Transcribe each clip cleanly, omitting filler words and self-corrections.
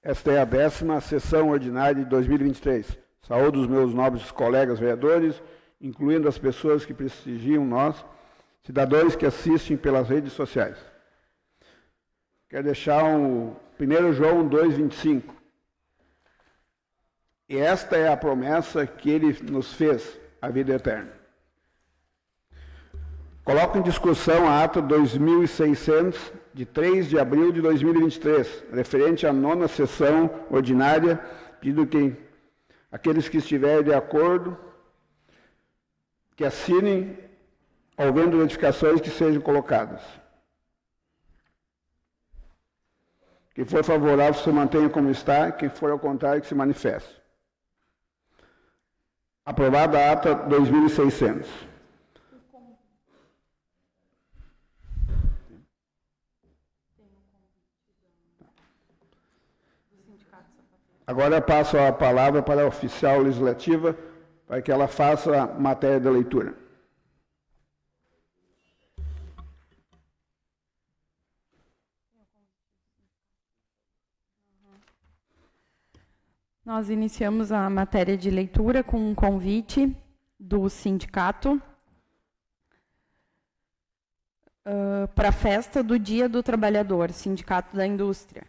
Esta é a 10ª sessão ordinária de 2023. Saúdo os meus nobres colegas vereadores, incluindo as pessoas que prestigiam nós, cidadãos que assistem pelas redes sociais. Quero deixar o 1 João 2,25. E esta é a promessa que ele nos fez, a vida eterna. Coloco em discussão a ata 2600, de 3 de abril de 2023, referente à 9ª sessão ordinária, pedindo que aqueles que estiverem de acordo, que assinem, havendo notificações que sejam colocadas. Quem for favorável, se mantenha como está, quem for ao contrário, que se manifeste. Aprovada a ata 2600. Agora passo a palavra para a oficial legislativa, para que ela faça a matéria da leitura. Nós iniciamos a matéria de leitura com um convite do sindicato para a festa do Dia do Trabalhador, Sindicato da Indústria.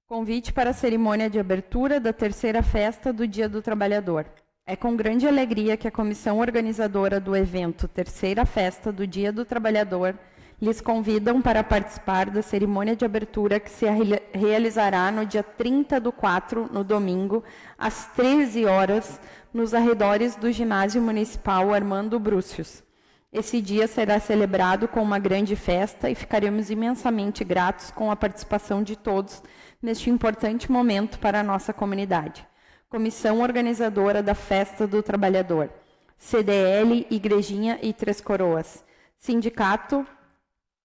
Convite para a cerimônia de abertura da 3ª festa do Dia do Trabalhador. É com grande alegria que a comissão organizadora do evento 3ª Festa do Dia do Trabalhador lhes convidam para participar da cerimônia de abertura que se realizará no dia 30/4, no domingo, às 13 horas, nos arredores do Ginásio Municipal Armando Brúcios. Esse dia será celebrado com uma grande festa e ficaremos imensamente gratos com a participação de todos neste importante momento para a nossa comunidade. Comissão Organizadora da Festa do Trabalhador, CDL, Igrejinha e Três Coroas, Sindicato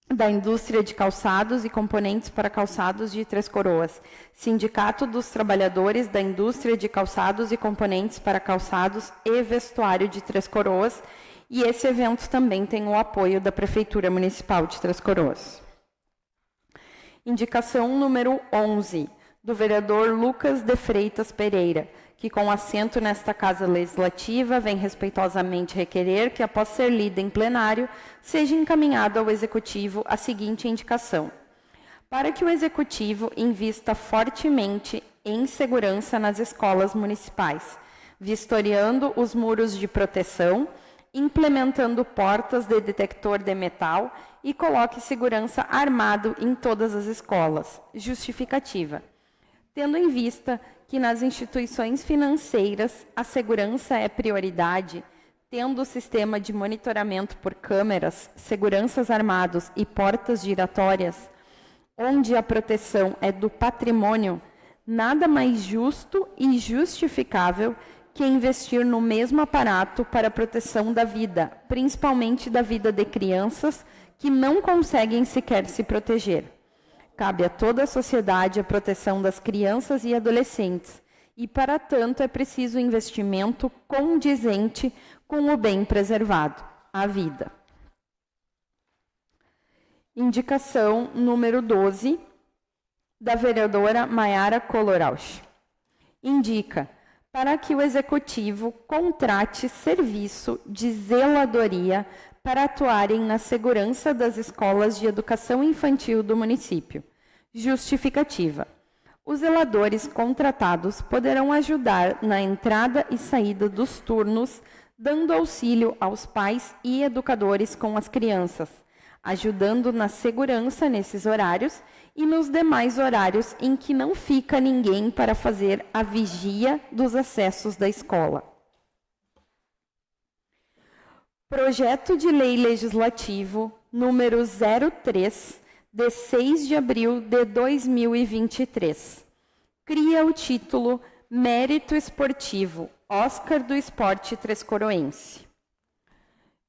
da Indústria de Calçados e Componentes para Calçados de Três Coroas, Sindicato dos Trabalhadores da Indústria de Calçados e Componentes para Calçados e Vestuário de Três Coroas, e esse evento também tem o apoio da Prefeitura Municipal de Três Coroas. Indicação número 11, do vereador Lucas de Freitas Pereira, que com assento nesta Casa Legislativa vem respeitosamente requerer que, após ser lida em plenário, seja encaminhado ao Executivo a seguinte indicação: para que o Executivo invista fortemente em segurança nas escolas municipais, vistoriando os muros de proteção, implementando portas de detector de metal e coloque segurança armado em todas as escolas. Justificativa: tendo em vista que nas instituições financeiras a segurança é prioridade, tendo o sistema de monitoramento por câmeras, seguranças armados e portas giratórias, onde a proteção é do patrimônio, nada mais justo e justificável que investir no mesmo aparato para a proteção da vida, principalmente da vida de crianças que não conseguem sequer se proteger. Cabe a toda a sociedade a proteção das crianças e adolescentes, e para tanto é preciso investimento condizente com o bem preservado, a vida. Indicação número 12, da vereadora Maiara Colorausch. Indica para que o Executivo contrate serviço de zeladoria para atuarem na segurança das escolas de educação infantil do município. Justificativa: os zeladores contratados poderão ajudar na entrada e saída dos turnos, dando auxílio aos pais e educadores com as crianças, ajudando na segurança nesses horários e nos demais horários em que não fica ninguém para fazer a vigia dos acessos da escola. Projeto de Lei Legislativo número 03, de 6 de abril de 2023. Cria o título Mérito Esportivo, Oscar do Esporte Trescoroense.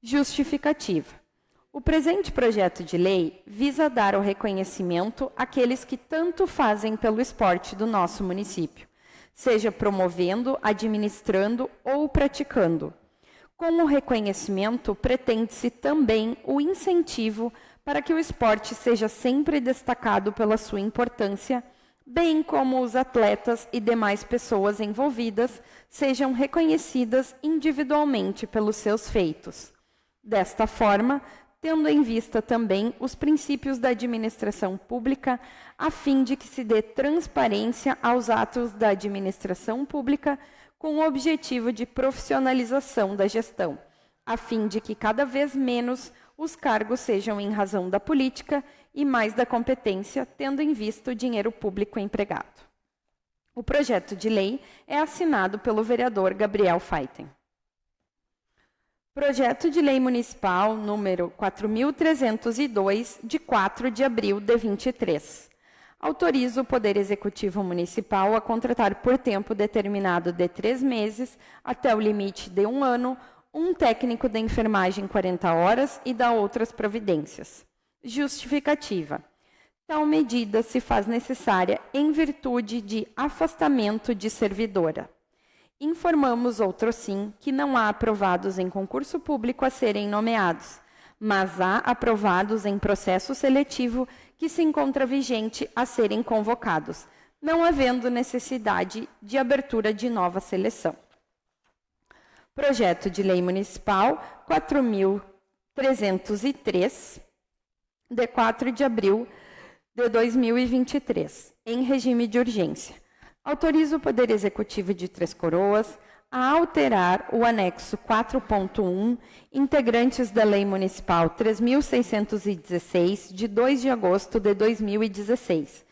Justificativa: o presente projeto de lei visa dar o reconhecimento àqueles que tanto fazem pelo esporte do nosso município, seja promovendo, administrando ou praticando. Com o reconhecimento, pretende-se também o incentivo para que o esporte seja sempre destacado pela sua importância, bem como os atletas e demais pessoas envolvidas, sejam reconhecidas individualmente pelos seus feitos. Desta forma, tendo em vista também os princípios da administração pública, a fim de que se dê transparência aos atos da administração pública, com o objetivo de profissionalização da gestão, a fim de que cada vez menos os cargos sejam em razão da política e mais da competência, tendo em vista o dinheiro público empregado. O projeto de lei é assinado pelo vereador Gabriel Feiten. Projeto de Lei Municipal número 4.302, de 4 de abril de 23. Autoriza o Poder Executivo Municipal a contratar por tempo determinado de 3 meses, até o limite de 1 ano, um técnico de enfermagem 40 horas e dá outras providências. Justificativa. Tal medida se faz necessária em virtude de afastamento de servidora. Informamos, outrossim, que não há aprovados em concurso público a serem nomeados, mas há aprovados em processo seletivo que se encontra vigente a serem convocados, não havendo necessidade de abertura de nova seleção. Projeto de Lei Municipal 4.303, de 4 de abril de 2023, em regime de urgência. Autoriza o Poder Executivo de Três Coroas a alterar o anexo 4.1, integrantes da Lei Municipal 3.616, de 2 de agosto de 2016,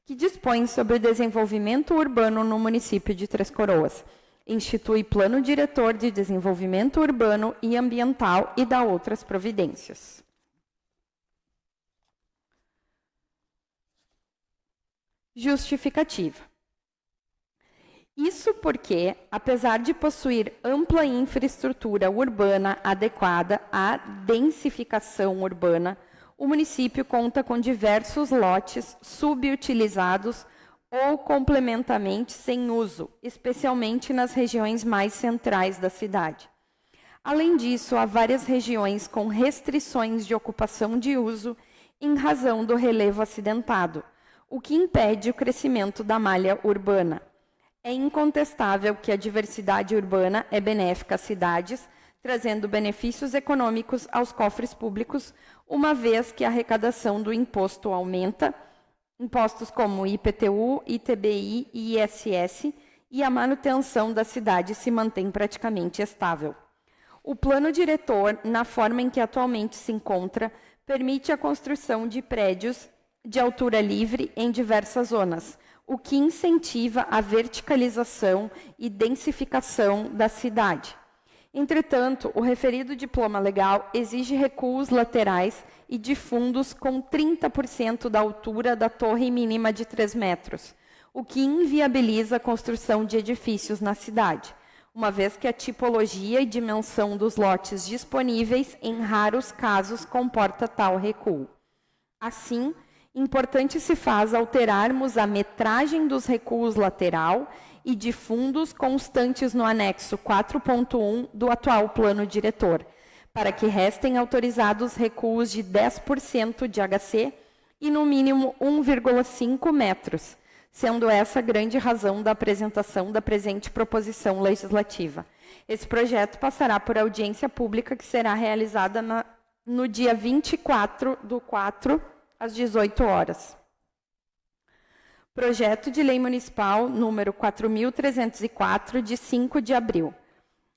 que dispõe sobre o desenvolvimento urbano no município de Três Coroas, institui Plano Diretor de Desenvolvimento Urbano e Ambiental e dá outras providências. Justificativa. Isso porque, apesar de possuir ampla infraestrutura urbana adequada à densificação urbana, o município conta com diversos lotes subutilizados ou complementamente sem uso, especialmente nas regiões mais centrais da cidade. Além disso, há várias regiões com restrições de ocupação de uso em razão do relevo acidentado, o que impede o crescimento da malha urbana. É incontestável que a diversidade urbana é benéfica às cidades, trazendo benefícios econômicos aos cofres públicos, uma vez que a arrecadação do imposto aumenta, impostos como IPTU, ITBI e ISS, e a manutenção da cidade se mantém praticamente estável. O plano diretor, na forma em que atualmente se encontra, permite a construção de prédios de altura livre em diversas zonas, o que incentiva a verticalização e densificação da cidade. Entretanto, o referido diploma legal exige recuos laterais e de fundos com 30% da altura da torre mínima de 3 metros, o que inviabiliza a construção de edifícios na cidade, uma vez que a tipologia e dimensão dos lotes disponíveis, em raros casos, comporta tal recuo. Assim, importante se faz alterarmos a metragem dos recuos lateral e de fundos constantes no anexo 4.1 do atual plano diretor, para que restem autorizados recuos de 10% de HC e, no mínimo, 1,5 metros, sendo essa a grande razão da apresentação da presente proposição legislativa. Esse projeto passará por audiência pública que será realizada no dia 24/4, às 18 horas. Projeto de Lei Municipal número 4.304, de 5 de abril.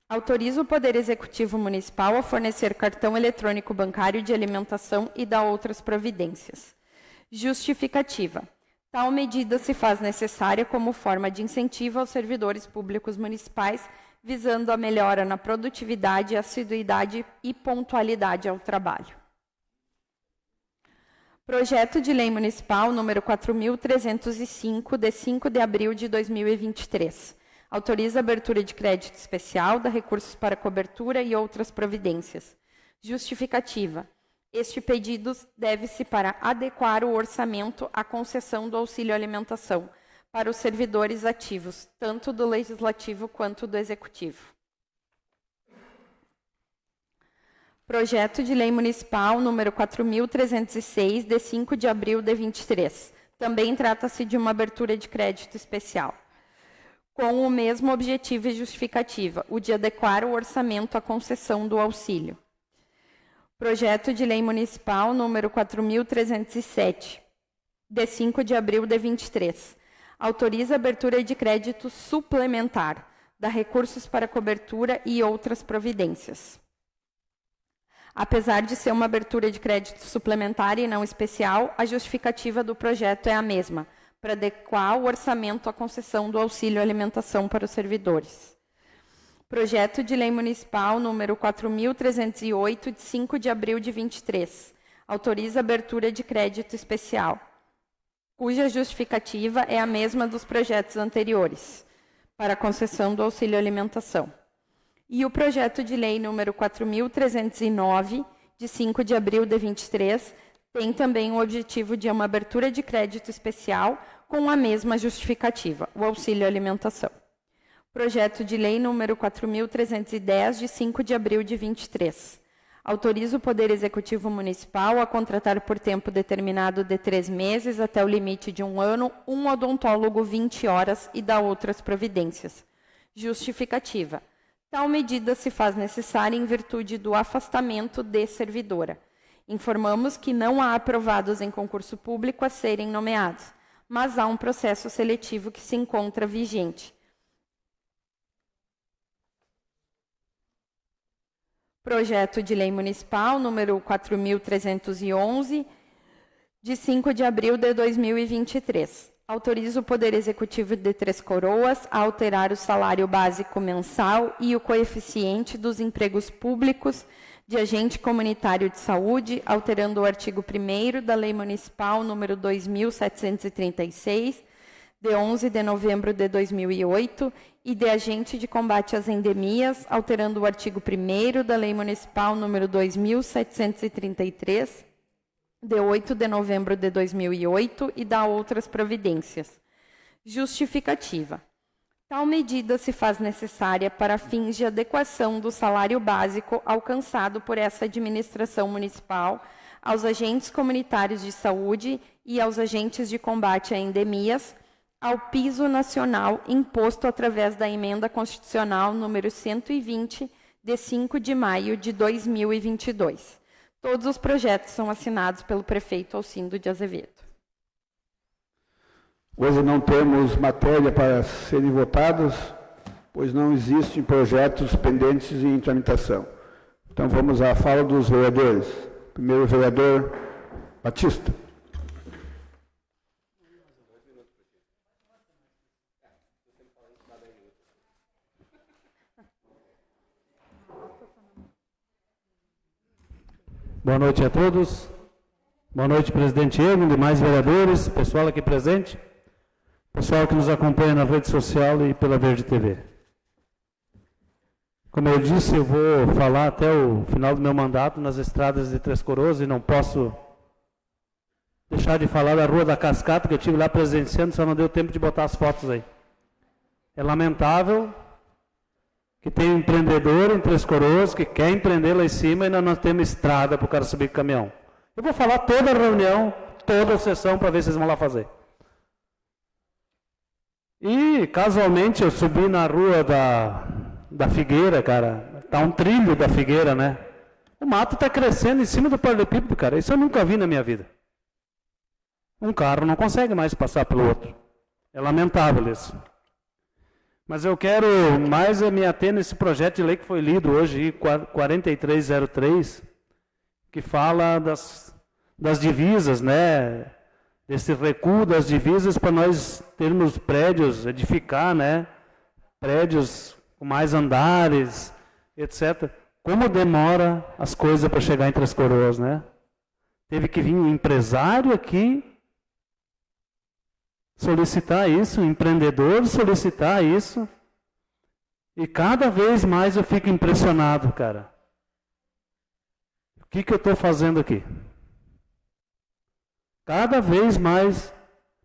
Autoriza o Poder Executivo Municipal a fornecer cartão eletrônico bancário de alimentação e dá outras providências. Justificativa. Tal medida se faz necessária como forma de incentivo aos servidores públicos municipais, visando a melhora na produtividade, assiduidade e pontualidade ao trabalho. Projeto de Lei Municipal número 4.305, de 5 de abril de 2023. Autoriza a abertura de crédito especial, dá recursos para cobertura e outras providências. Justificativa. Este pedido deve-se para adequar o orçamento à concessão do auxílio alimentação para os servidores ativos, tanto do Legislativo quanto do Executivo. Projeto de Lei Municipal número 4.306, de 5 de abril de 23. Também trata-se de uma abertura de crédito especial, com o mesmo objetivo e justificativa, o de adequar o orçamento à concessão do auxílio. Projeto de Lei Municipal número 4.307, de 5 de abril de 23. Autoriza a abertura de crédito suplementar, dá recursos para cobertura e outras providências. Apesar de ser uma abertura de crédito suplementar e não especial, a justificativa do projeto é a mesma, para adequar o orçamento à concessão do auxílio alimentação para os servidores. Projeto de Lei Municipal número 4.308, de 5 de abril de 23. Autoriza a abertura de crédito especial, cuja justificativa é a mesma dos projetos anteriores, para a concessão do auxílio alimentação. E o projeto de lei número 4.309, de 5 de abril de 23, tem também o objetivo de uma abertura de crédito especial com a mesma justificativa, o auxílio alimentação. Projeto de lei número 4.310, de 5 de abril de 23. Autoriza o Poder Executivo Municipal a contratar por tempo determinado de 3 meses até o limite de 1 ano, um odontólogo 20 horas e dá outras providências. Justificativa. Tal medida se faz necessária em virtude do afastamento de servidora. Informamos que não há aprovados em concurso público a serem nomeados, mas há um processo seletivo que se encontra vigente. Projeto de Lei Municipal número 4.311, de 5 de abril de 2023. Autoriza o Poder Executivo de Três Coroas a alterar o salário básico mensal e o coeficiente dos empregos públicos de agente comunitário de saúde, alterando o artigo 1º da Lei Municipal número 2.736, de 11 de novembro de 2008, e de agente de combate às endemias, alterando o artigo 1º da Lei Municipal número 2.733, de 8 de novembro de 2008, e dá outras providências. Justificativa. Tal medida se faz necessária para fins de adequação do salário básico alcançado por essa administração municipal aos agentes comunitários de saúde e aos agentes de combate a endemias, ao piso nacional imposto através da Emenda Constitucional número 120, de 5 de maio de 2022. Todos os projetos são assinados pelo prefeito Alcindo de Azevedo. Hoje não temos matéria para serem votados, pois não existem projetos pendentes em tramitação. Então vamos à fala dos vereadores. Primeiro, vereador Batista. Boa noite a todos. Boa noite, presidente Egon, demais vereadores, pessoal aqui presente, pessoal que nos acompanha na rede social e pela Verde TV. Como eu disse, eu vou falar até o final do meu mandato nas estradas de Três Coroas e não posso deixar de falar da Rua da Cascata, que eu estive lá presenciando, só não deu tempo de botar as fotos aí. É lamentável que tem um empreendedor em Três Coroas que quer empreender lá em cima e nós não temos estrada para o cara subir com o caminhão. Eu vou falar toda a reunião, toda a sessão para ver se vocês vão lá fazer. E casualmente eu subi na rua da Figueira, cara. Tá um trilho da Figueira, né? O mato está crescendo em cima do paralelepípedo, cara. Isso eu nunca vi na minha vida. Um carro não consegue mais passar pelo outro. É lamentável isso. Mas eu quero mais me ater nesse projeto de lei que foi lido hoje, 4303, que fala das divisas, né? Desse recuo das divisas para nós termos prédios, edificar, né? Prédios com mais andares, etc. Como demora as coisas para chegar em Três Coroas, né? Teve que vir um empresário aqui solicitar isso, um empreendedor solicitar isso, e cada vez mais eu fico impressionado, cara. O que eu estou fazendo aqui? Cada vez mais.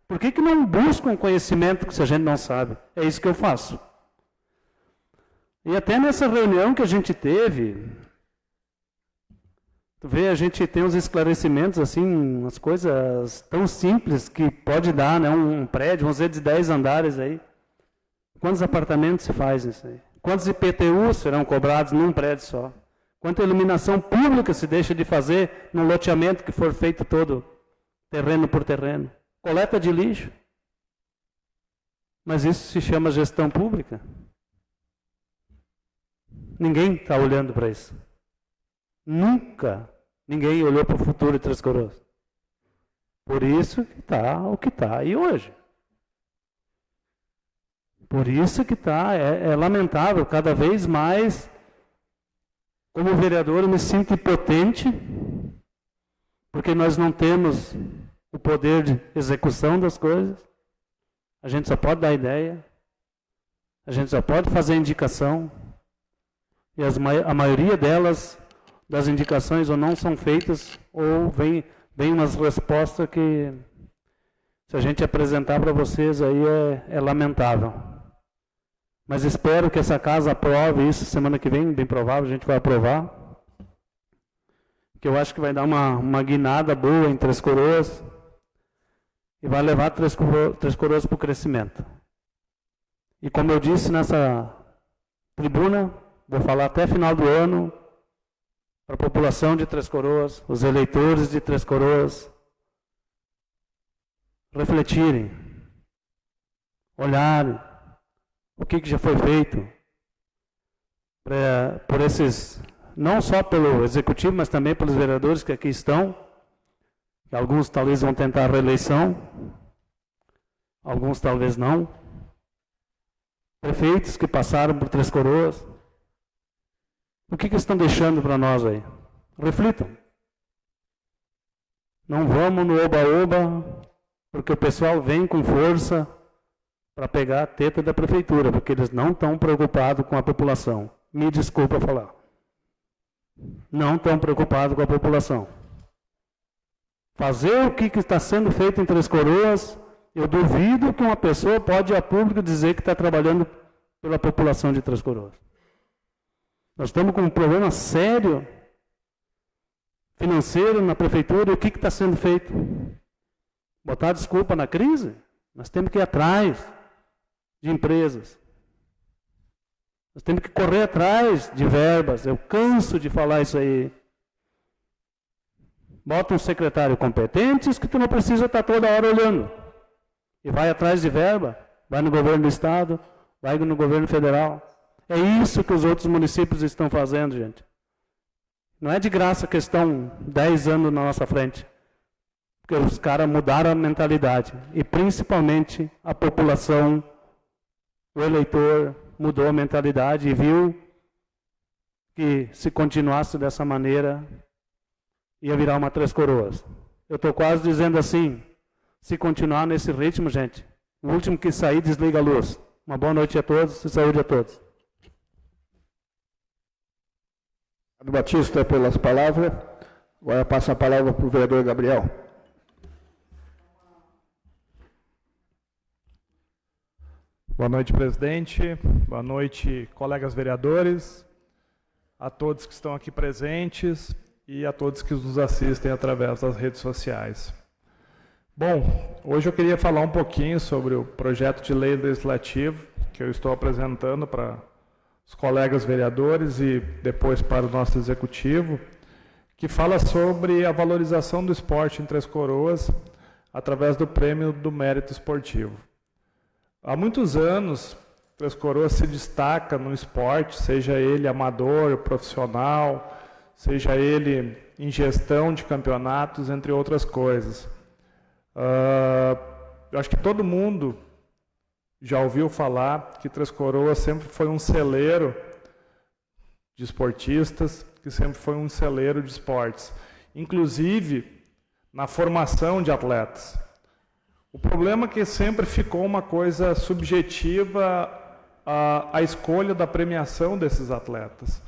Por que não buscam conhecimento se a gente não sabe? É isso que eu faço. E até nessa reunião que a gente teve, Tu vê, a gente tem uns esclarecimentos, assim, umas coisas tão simples que pode dar, né? Um prédio, vamos dizer, de 10 andares aí. Quantos apartamentos se faz nisso aí? Quantos IPTUs serão cobrados num prédio só? Quanta iluminação pública se deixa de fazer num loteamento que for feito todo, terreno por terreno? Coleta de lixo. Mas isso se chama gestão pública. Ninguém está olhando para isso. Nunca ninguém olhou para o futuro de Três Coroas. Por isso que está o que está aí hoje. Por isso que está, é lamentável, cada vez mais, como vereador, eu me sinto impotente, porque nós não temos o poder de execução das coisas. A gente só pode dar ideia, a gente só pode fazer indicação, e a maioria delas, das indicações, ou não são feitas, ou vem umas respostas que, se a gente apresentar para vocês, aí é lamentável. Mas espero que essa casa aprove isso semana que vem, bem provável, a gente vai aprovar. Que eu acho que vai dar uma guinada boa em Três Coroas e vai levar Três Coroas para o crescimento. E como eu disse nessa tribuna, vou falar até final do ano, para a população de Três Coroas, os eleitores de Três Coroas, refletirem, olharem o que já foi feito por esses, não só pelo executivo, mas também pelos vereadores que aqui estão, que alguns talvez vão tentar a reeleição, alguns talvez não, prefeitos que passaram por Três Coroas. O que estão deixando para nós aí? Reflitam. Não vamos no oba-oba, porque o pessoal vem com força para pegar a teta da prefeitura, porque eles não estão preocupados com a população. Me desculpa falar. Não estão preocupados com a população. Fazer o que está sendo feito em Três Coroas, eu duvido que uma pessoa pode ir a público dizer que está trabalhando pela população de Três Coroas. Nós estamos com um problema sério financeiro na prefeitura, e o que está sendo feito? Botar desculpa na crise? Nós temos que ir atrás de empresas. Nós temos que correr atrás de verbas. Eu canso de falar isso aí. Bota um secretário competente que tu não precisa estar toda hora olhando. E vai atrás de verba. Vai no governo do estado, vai no governo federal. É isso que os outros municípios estão fazendo, gente. Não é de graça que estão 10 anos na nossa frente. Porque os caras mudaram a mentalidade. E principalmente a população, o eleitor, mudou a mentalidade e viu que se continuasse dessa maneira, ia virar uma Três Coroas. Eu estou quase dizendo assim, se continuar nesse ritmo, gente, o último que sair desliga a luz. Uma boa noite a todos e saúde a todos. Batista, pelas palavras. Agora passa a palavra para o vereador Gabriel. Boa noite, presidente. Boa noite, colegas vereadores, a todos que estão aqui presentes e a todos que nos assistem através das redes sociais. Bom, hoje eu queria falar um pouquinho sobre o projeto de lei legislativo que eu estou apresentando para os colegas vereadores e depois para o nosso executivo, que fala sobre a valorização do esporte em Três Coroas através do Prêmio do Mérito Esportivo. Há muitos anos, Três Coroas se destaca no esporte, seja ele amador, profissional, seja ele em gestão de campeonatos, entre outras coisas. Eu acho que todo mundo já ouviu falar que Três Coroas sempre foi um celeiro de esportistas, que sempre foi um celeiro de esportes, inclusive na formação de atletas. O problema é que sempre ficou uma coisa subjetiva à escolha da premiação desses atletas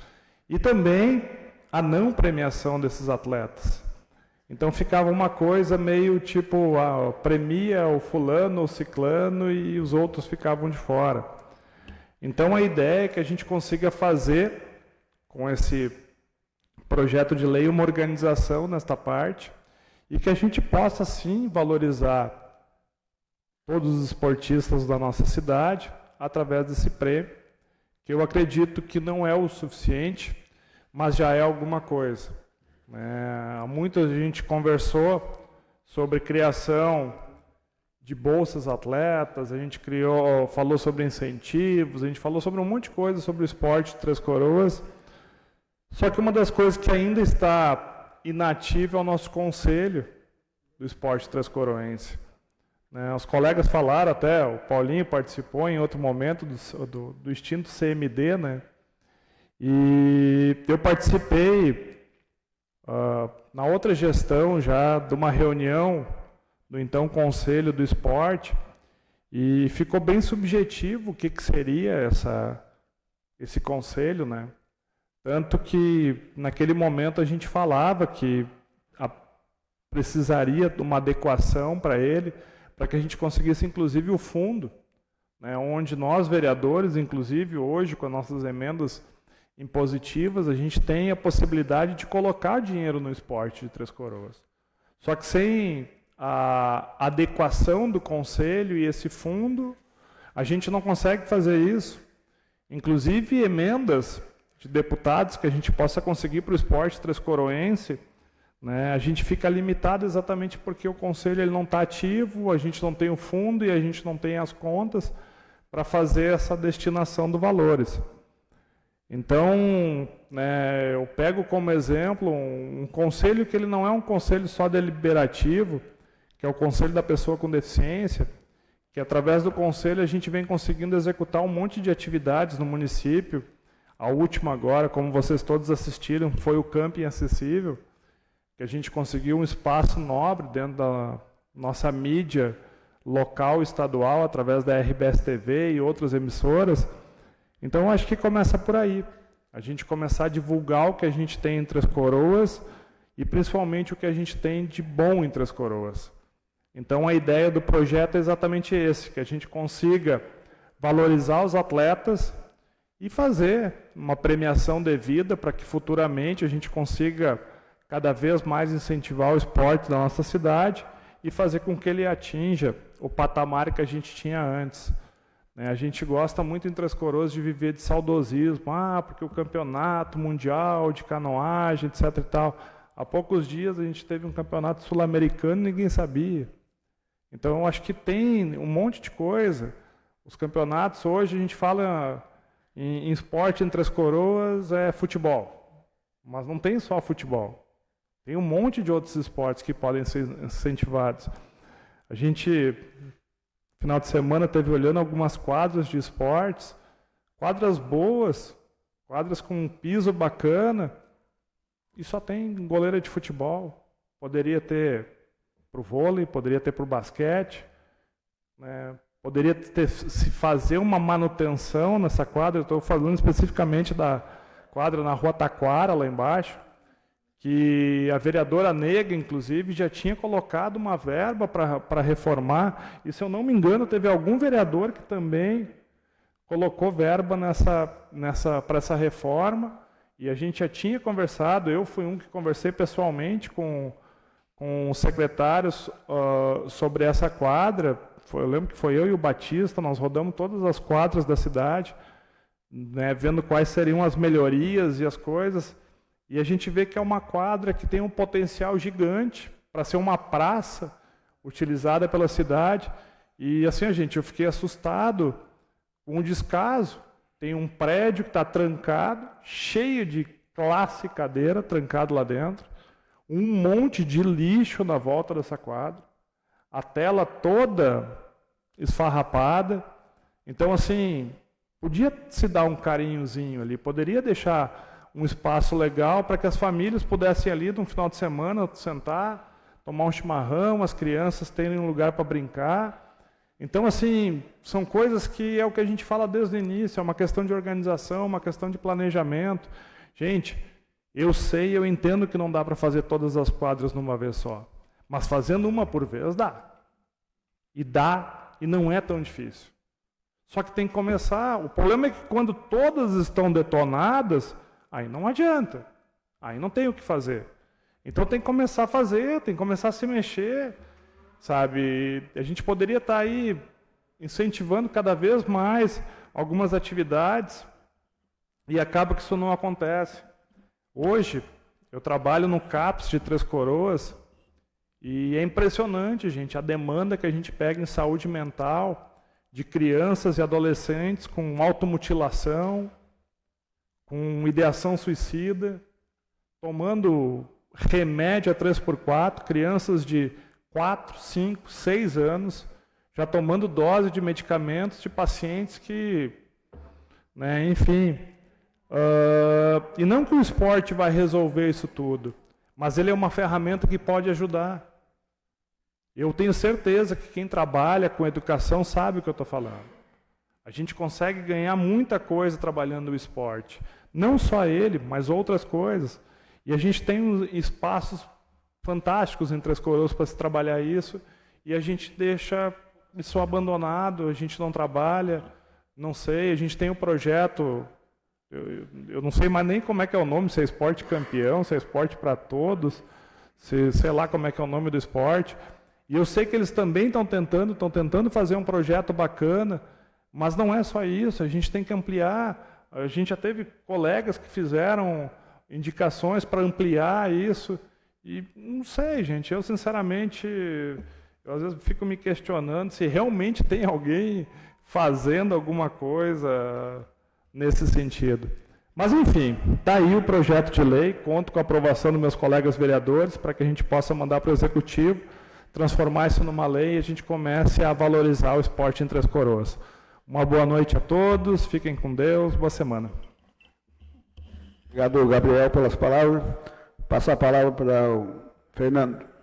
e também a não premiação desses atletas. Então ficava uma coisa meio tipo, premia o fulano ou ciclano e os outros ficavam de fora. Então a ideia é que a gente consiga fazer com esse projeto de lei uma organização nesta parte e que a gente possa, sim, valorizar todos os esportistas da nossa cidade através desse prêmio, que eu acredito que não é o suficiente, mas já é alguma coisa. Muita gente conversou sobre criação de bolsas atletas, a gente falou sobre incentivos, a gente falou sobre um monte de coisa sobre o esporte de Três Coroas. Só que uma das coisas que ainda está inativa é o nosso conselho do esporte três-coroense. Os colegas falaram até, o Paulinho participou em outro momento do extinto CMD, né? E eu participei na outra gestão já de uma reunião do então Conselho do Esporte e ficou bem subjetivo o que seria esse conselho, né? Tanto que, naquele momento, a gente falava que precisaria de uma adequação para ele, para que a gente conseguisse, inclusive, o fundo, né, onde nós, vereadores, inclusive, hoje, com as nossas emendas impositivas, a gente tem a possibilidade de colocar dinheiro no esporte de Três Coroas. Só que sem a adequação do conselho e esse fundo, a gente não consegue fazer isso. Inclusive, emendas de deputados que a gente possa conseguir para o esporte três-coroense, né, a gente fica limitado exatamente porque o conselho ele não está ativo, a gente não tem o fundo e a gente não tem as contas para fazer essa destinação dos valores. Então, né, eu pego como exemplo um conselho que ele não é um conselho só deliberativo, que é o conselho da pessoa com deficiência, que através do conselho a gente vem conseguindo executar um monte de atividades no município. A última agora, como vocês todos assistiram, foi o Camping Acessível, que a gente conseguiu um espaço nobre dentro da nossa mídia local e estadual, através da RBS TV e outras emissoras. Então, acho que começa por aí. A gente começar a divulgar o que a gente tem em Três Coroas e, principalmente, o que a gente tem de bom em Três Coroas. Então, a ideia do projeto é exatamente esse, que a gente consiga valorizar os atletas e fazer uma premiação devida para que futuramente a gente consiga cada vez mais incentivar o esporte da nossa cidade e fazer com que ele atinja o patamar que a gente tinha antes. A gente gosta muito em Três Coroas de viver de saudosismo, porque o campeonato mundial de canoagem, etc. e tal. Há poucos dias a gente teve um campeonato sul-americano e ninguém sabia. Então, eu acho que tem um monte de coisa. Os campeonatos, hoje a gente fala em esporte em Três Coroas, é futebol. Mas não tem só futebol. Tem um monte de outros esportes que podem ser incentivados. A gente, final de semana, teve olhando algumas quadras de esportes, quadras boas, quadras com um piso bacana, e só tem goleira de futebol. Poderia ter para o vôlei, poderia ter para o basquete, né? Poderia se fazer uma manutenção nessa quadra. Eu estou falando especificamente da quadra na Rua Taquara, lá embaixo, que a vereadora Nega, inclusive, já tinha colocado uma verba para reformar. E, se eu não me engano, teve algum vereador que também colocou verba para essa reforma. E a gente já tinha conversado, eu fui um que conversei pessoalmente com os secretários sobre essa quadra. Eu lembro que foi eu e o Batista, nós rodamos todas as quadras da cidade, né, vendo quais seriam as melhorias e as coisas. E a gente vê que é uma quadra que tem um potencial gigante para ser uma praça utilizada pela cidade. E assim, gente, eu fiquei assustado com o descaso. Tem um prédio que está trancado, cheio de classe cadeira, trancado lá dentro. Um monte de lixo na volta dessa quadra. A tela toda esfarrapada. Então, assim, podia se dar um carinhozinho ali, poderia deixar um espaço legal para que as famílias pudessem ali, no final de semana, sentar, tomar um chimarrão, as crianças terem um lugar para brincar. Então, assim, são coisas que é o que a gente fala desde o início, é uma questão de organização, uma questão de planejamento. Gente, eu sei, eu entendo que não dá para fazer todas as quadras numa vez só. Mas fazendo uma por vez, dá. E não é tão difícil. Só que tem que começar. O problema é que quando todas estão detonadas, aí não adianta. Aí não tem o que fazer. Então tem que começar a fazer, tem que começar a se mexer, sabe? A gente poderia estar aí incentivando cada vez mais algumas atividades e acaba que isso não acontece. Hoje, eu trabalho no CAPS de Três Coroas e é impressionante, gente, a demanda que a gente pega em saúde mental de crianças e adolescentes com automutilação, com ideação suicida, tomando remédio a 3x4, crianças de 4, 5, 6 anos, já tomando dose de medicamentos de pacientes que, né, enfim, e não que o esporte vai resolver isso tudo, mas ele é uma ferramenta que pode ajudar. Eu tenho certeza que quem trabalha com educação sabe o que eu estou falando. A gente consegue ganhar muita coisa trabalhando o esporte. Não só ele, mas outras coisas. E a gente tem espaços fantásticos em Três Coroas para se trabalhar isso, e a gente deixa isso abandonado, a gente não trabalha, não sei, a gente tem um projeto, eu não sei mais nem como é que é o nome, se é esporte campeão, se é esporte para todos, sei lá como é que é o nome do esporte. E eu sei que eles também estão tentando fazer um projeto bacana, mas não é só isso, a gente tem que ampliar. A gente já teve colegas que fizeram indicações para ampliar isso, e não sei, gente, eu sinceramente, eu às vezes fico me questionando se realmente tem alguém fazendo alguma coisa nesse sentido. Mas enfim, está aí o projeto de lei, conto com a aprovação dos meus colegas vereadores para que a gente possa mandar para o Executivo, transformar isso numa lei e a gente comece a valorizar o esporte em Três Coroas. Uma boa noite a todos, fiquem com Deus, boa semana. Obrigado, Gabriel, pelas palavras. Passa a palavra para o Fernando.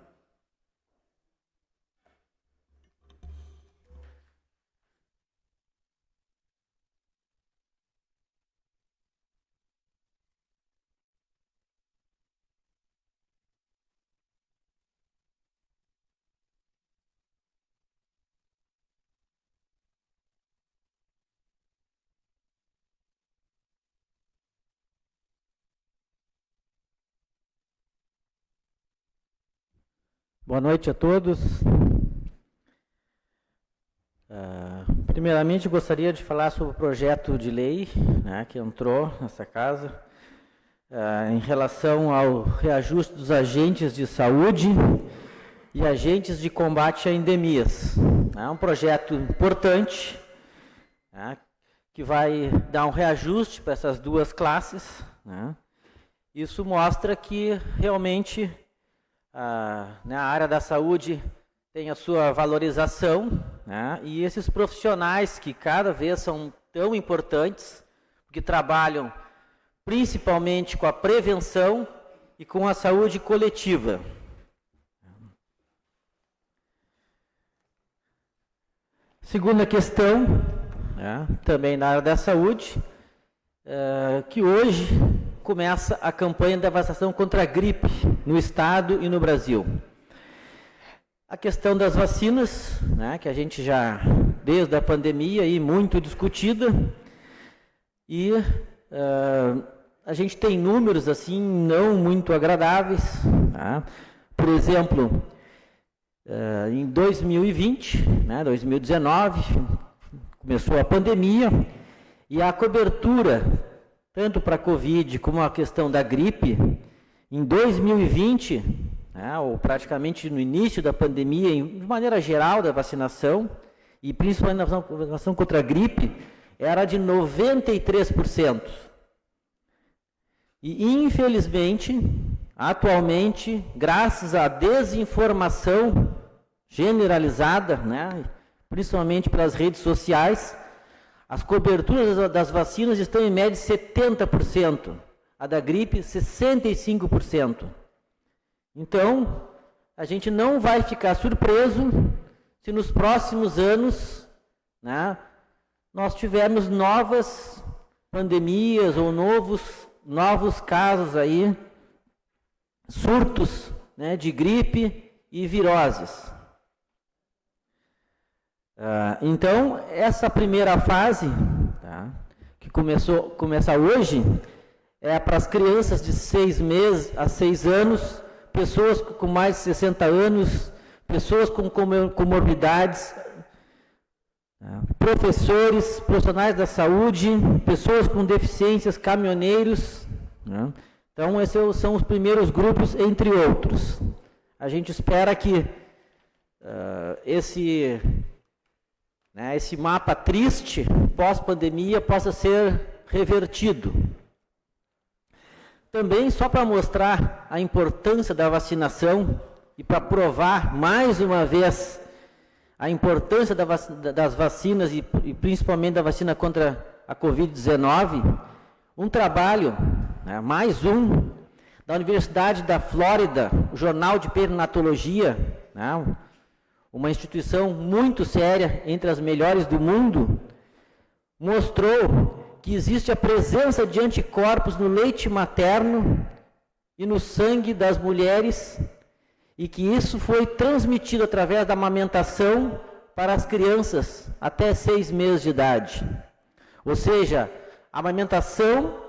Boa noite a todos. Primeiramente, gostaria de falar sobre o projeto de lei, né, que entrou nessa casa, em relação ao reajuste dos agentes de saúde e agentes de combate a endemias. É um projeto importante, né, que vai dar um reajuste para essas duas classes, né. Isso mostra que realmente a área da saúde tem a sua valorização, né, e esses profissionais que cada vez são tão importantes, que trabalham principalmente com a prevenção e com a saúde coletiva. Segunda questão, né, também na área da saúde, que hoje começa a campanha da vacinação contra a gripe no Estado e no Brasil. A questão das vacinas, né, que a gente já, desde a pandemia, aí, muito discutida, e a gente tem números assim não muito agradáveis. Tá? Por exemplo, em 2020, né, 2019, começou a pandemia, e a cobertura tanto para a Covid como a questão da gripe, em 2020, né, ou praticamente no início da pandemia, de maneira geral da vacinação, e principalmente na vacinação contra a gripe, era de 93%. E, infelizmente, atualmente, graças à desinformação generalizada, né, principalmente pelas redes sociais, as coberturas das vacinas estão em média de 70%, a da gripe 65%. Então, a gente não vai ficar surpreso se nos próximos anos, né, nós tivermos novas pandemias ou novos casos aí, surtos, né, de gripe e viroses. Então, essa primeira fase, tá, que começa hoje, para as crianças de 6 meses a 6 anos, pessoas com mais de 60 anos, pessoas com comorbidades, professores, profissionais da saúde, pessoas com deficiências, caminhoneiros, né? Então, esses são os primeiros grupos, entre outros. A gente espera que esse mapa triste, pós-pandemia, possa ser revertido. Também, só para mostrar a importância da vacinação e para provar, mais uma vez, a importância das vacinas e principalmente da vacina contra a Covid-19, um trabalho, mais um, da Universidade da Flórida, o Jornal de Perinatologia, uma instituição muito séria, entre as melhores do mundo, mostrou que existe a presença de anticorpos no leite materno e no sangue das mulheres e que isso foi transmitido através da amamentação para as crianças até 6 meses de idade. Ou seja, a amamentação,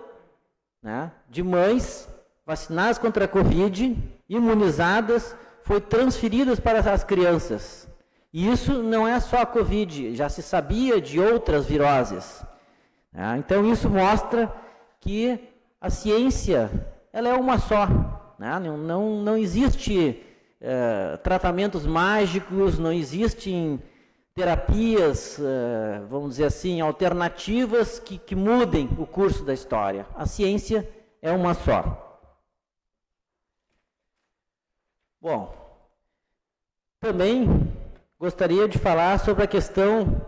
de mães vacinadas contra a Covid, imunizadas, foi transferida para as crianças. E isso não é só a Covid, já se sabia de outras viroses. Então, isso mostra que a ciência ela é uma só. Não existe tratamentos mágicos, não existem terapias, vamos dizer assim, alternativas que mudem o curso da história. A ciência é uma só. Bom, também gostaria de falar sobre a questão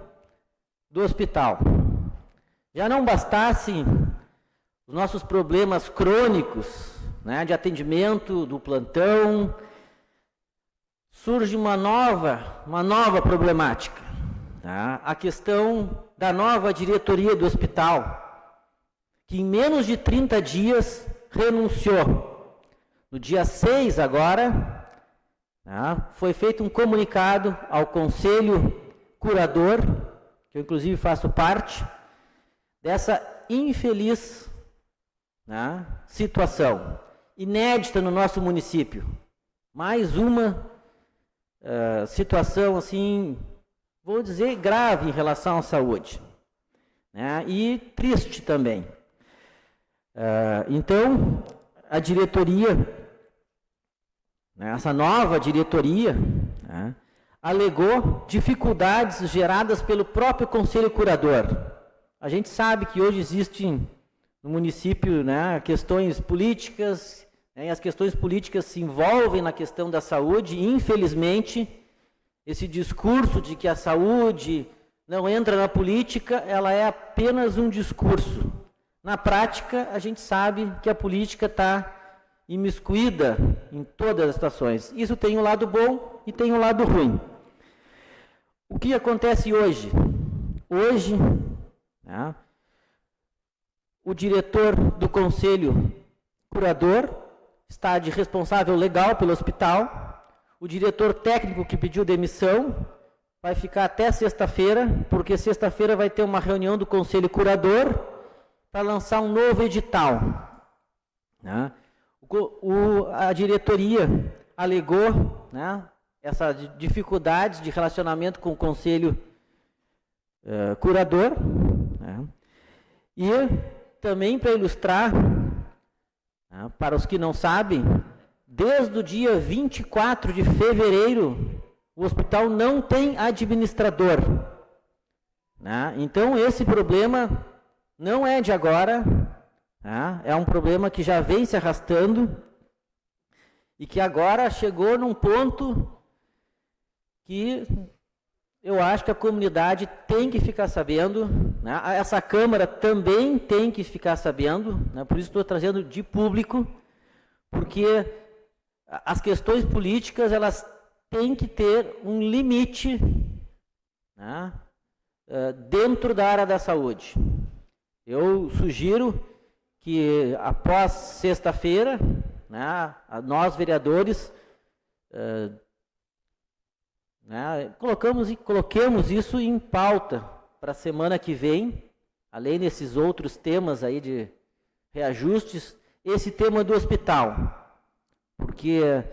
do hospital. Já não bastassem os nossos problemas crônicos, de atendimento, do plantão, surge uma nova problemática, a questão da nova diretoria do hospital, que em menos de 30 dias renunciou. No dia 6 agora, foi feito um comunicado ao Conselho Curador, que eu inclusive faço parte, dessa infeliz situação, inédita no nosso município. Mais uma situação, assim, vou dizer, grave em relação à saúde. E triste também. Então, a diretoria, essa nova diretoria, alegou dificuldades geradas pelo próprio Conselho Curador. A gente sabe que hoje existem no município questões políticas, e as questões políticas se envolvem na questão da saúde, e infelizmente esse discurso de que a saúde não entra na política, ela é apenas um discurso. Na prática, a gente sabe que a política está imiscuída em todas as situações. Isso tem um lado bom e tem um lado ruim. O que acontece hoje? Hoje, o diretor do Conselho Curador está de responsável legal pelo hospital, o diretor técnico que pediu demissão vai ficar até sexta-feira, porque sexta-feira vai ter uma reunião do Conselho Curador para lançar um novo edital. A diretoria alegou essa dificuldade de relacionamento com o Conselho Curador, e também para ilustrar, para os que não sabem, desde o dia 24 de fevereiro, o hospital não tem administrador. Então, esse problema não é de agora, é um problema que já vem se arrastando e que agora chegou num ponto que eu acho que a comunidade tem que ficar sabendo, essa Câmara também tem que ficar sabendo, por isso estou trazendo de público, porque as questões políticas, elas têm que ter um limite dentro da área da saúde. Eu sugiro que após sexta-feira, nós vereadores coloquemos isso em pauta para a semana que vem, além desses outros temas aí de reajustes. Esse tema do hospital, porque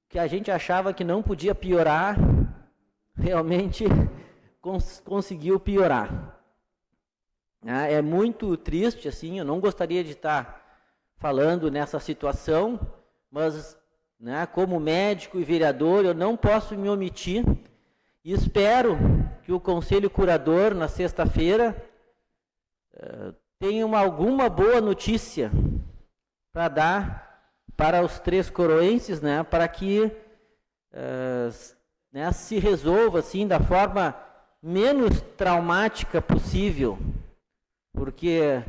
que a gente achava que não podia piorar, realmente conseguiu piorar. É muito triste, assim, eu não gostaria de estar falando nessa situação, mas, né, como médico e vereador, eu não posso me omitir e espero que o Conselho Curador, na sexta-feira, tenha alguma boa notícia para dar para os Três Coroenses, né, para que né, se resolva assim da forma menos traumática possível, porque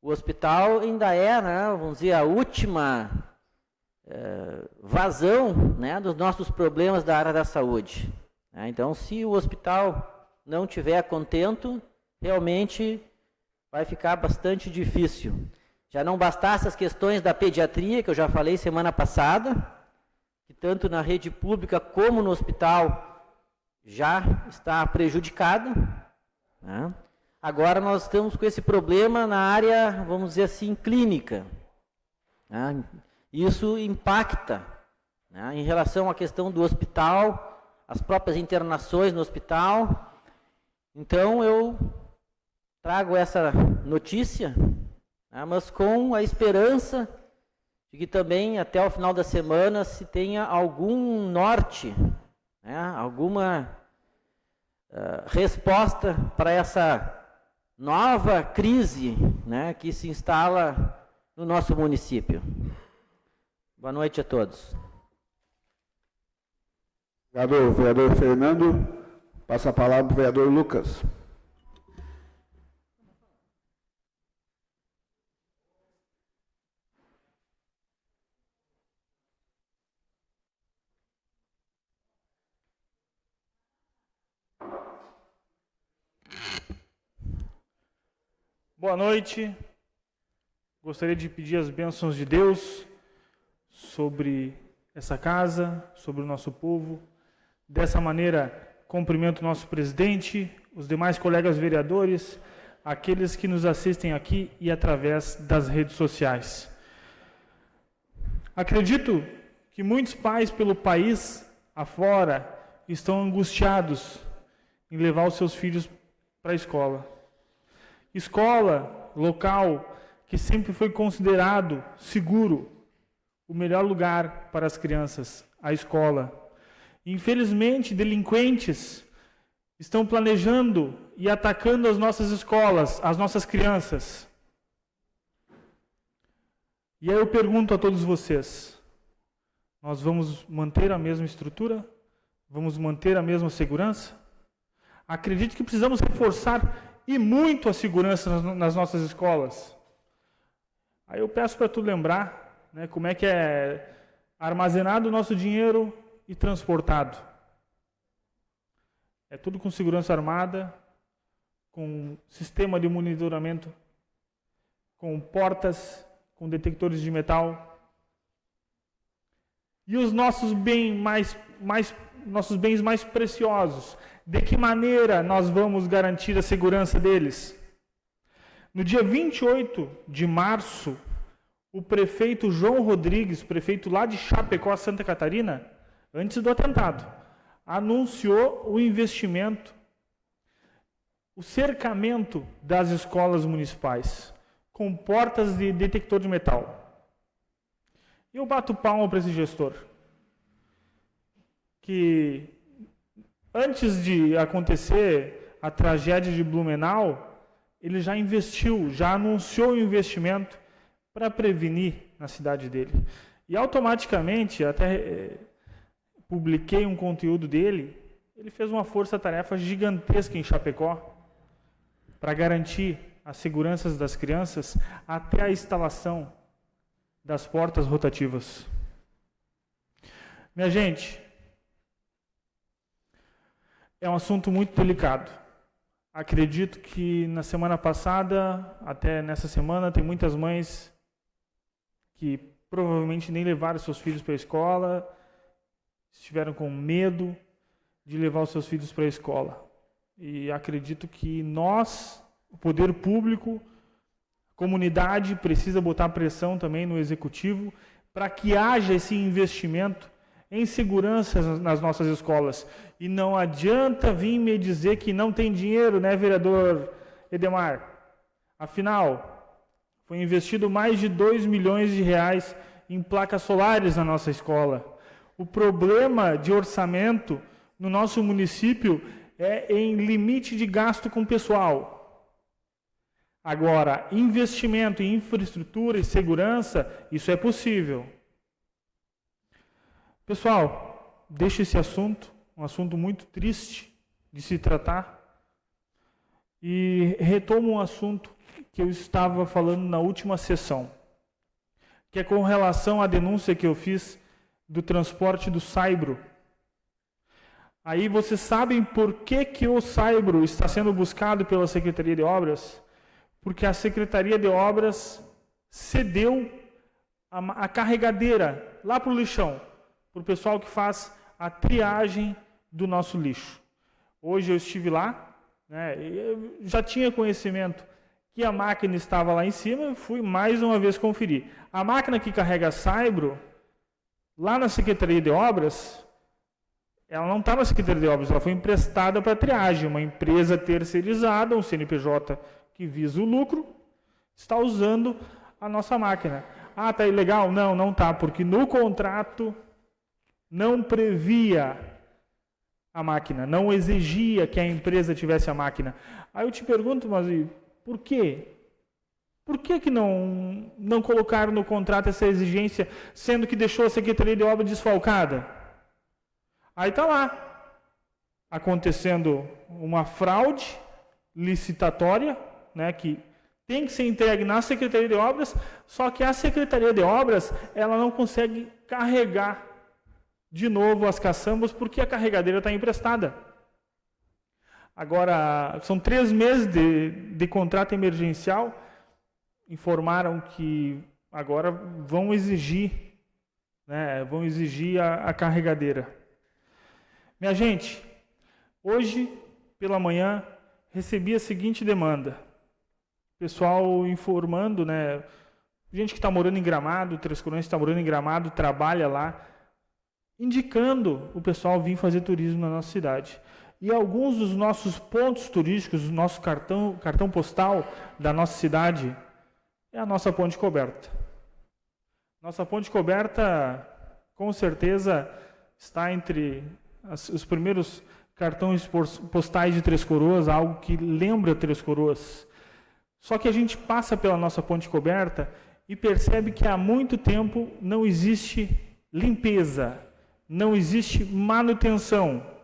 o hospital ainda é, né, vamos dizer, a última vazão, né, dos nossos problemas da área da saúde. Então, se o hospital não tiver contento, realmente vai ficar bastante difícil. Já não bastasse as questões da pediatria, que eu já falei semana passada, que tanto na rede pública como no hospital já está prejudicada, né? Agora nós estamos com esse problema na área, vamos dizer assim, clínica, né? Isso impacta, né, em relação à questão do hospital, as próprias internações no hospital. Então eu trago essa notícia, né, mas com a esperança de que também até o final da semana se tenha algum norte, né, alguma resposta para essa nova crise, né, que se instala no nosso município. Boa noite a todos. Obrigado, vereador Fernando. Passa a palavra para o vereador Lucas. Boa noite. Gostaria de pedir as bênçãos de Deus sobre essa casa, sobre o nosso povo. Dessa maneira, cumprimento o nosso presidente, os demais colegas vereadores, aqueles que nos assistem aqui e através das redes sociais. Acredito que muitos pais pelo país afora estão angustiados em levar os seus filhos para a escola. Escola, local que sempre foi considerado seguro, o melhor lugar para as crianças, a escola. Infelizmente, delinquentes estão planejando e atacando as nossas escolas, as nossas crianças. E aí eu pergunto a todos vocês, nós vamos manter a mesma estrutura? Vamos manter a mesma segurança? Acredito que precisamos reforçar e muito a segurança nas nossas escolas. Aí eu peço para tu lembrar, né, como é que é armazenado o nosso dinheiro e transportado. É tudo com segurança armada, com sistema de monitoramento, com portas, com detectores de metal. E os nossos bens mais preciosos, de que maneira nós vamos garantir a segurança deles? No dia 28 de março, o prefeito João Rodrigues, prefeito lá de Chapecó, Santa Catarina, antes do atentado, anunciou o investimento, o cercamento das escolas municipais, com portas de detector de metal. Eu bato palma para esse gestor, que antes de acontecer a tragédia de Blumenau, ele já investiu, já anunciou o investimento para prevenir na cidade dele. E automaticamente, até publiquei um conteúdo dele, ele fez uma força-tarefa gigantesca em Chapecó para garantir as seguranças das crianças até a instalação das portas rotativas. Minha gente, é um assunto muito delicado. Acredito que na semana passada, até nessa semana, tem muitas mães que provavelmente nem levaram seus filhos para a escola, estiveram com medo de levar os seus filhos para a escola. E acredito que nós, o poder público, comunidade precisa botar pressão também no executivo para que haja esse investimento em segurança nas nossas escolas. E não adianta vir me dizer que não tem dinheiro, né, vereador Edemar? Afinal, foi investido mais de 2 milhões de reais em placas solares na nossa escola. O problema de orçamento no nosso município é em limite de gasto com pessoal. Agora, investimento em infraestrutura e segurança, isso é possível. Pessoal, deixa esse assunto, um assunto muito triste de se tratar, e retomo um assunto que eu estava falando na última sessão, que é com relação à denúncia que eu fiz do transporte do Saibro. Aí vocês sabem por que o Saibro está sendo buscado pela Secretaria de Obras? Porque a Secretaria de Obras cedeu a carregadeira lá para o lixão, para o pessoal que faz a triagem do nosso lixo. Hoje eu estive lá, né, eu já tinha conhecimento que a máquina estava lá em cima, fui mais uma vez conferir. A máquina que carrega Saibro, lá na Secretaria de Obras, ela não está na Secretaria de Obras, ela foi emprestada para triagem. Uma empresa terceirizada, um CNPJ que visa o lucro, está usando a nossa máquina. Ah, está ilegal? Não, não está, porque no contrato não previa a máquina, não exigia que a empresa tivesse a máquina. Aí eu te pergunto, mas por quê? Por que não colocaram no contrato essa exigência, sendo que deixou a Secretaria de Obras desfalcada? Aí está lá, acontecendo uma fraude licitatória, né, que tem que ser entregue na Secretaria de Obras, só que a Secretaria de Obras ela não consegue carregar de novo as caçambas porque a carregadeira está emprestada. Agora, são 3 meses de contrato emergencial, informaram que agora vão exigir, né, a carregadeira. Minha gente, hoje pela manhã recebi a seguinte demanda. Pessoal informando, né, gente que está morando em Gramado, Três Coroas está morando em Gramado, trabalha lá, indicando o pessoal vir fazer turismo na nossa cidade. E alguns dos nossos pontos turísticos, o nosso cartão postal da nossa cidade, é a nossa Ponte Coberta. Nossa Ponte Coberta, com certeza, está entre os primeiros cartões postais de Três Coroas, algo que lembra Três Coroas. Só que a gente passa pela nossa Ponte Coberta e percebe que há muito tempo não existe limpeza, não existe manutenção.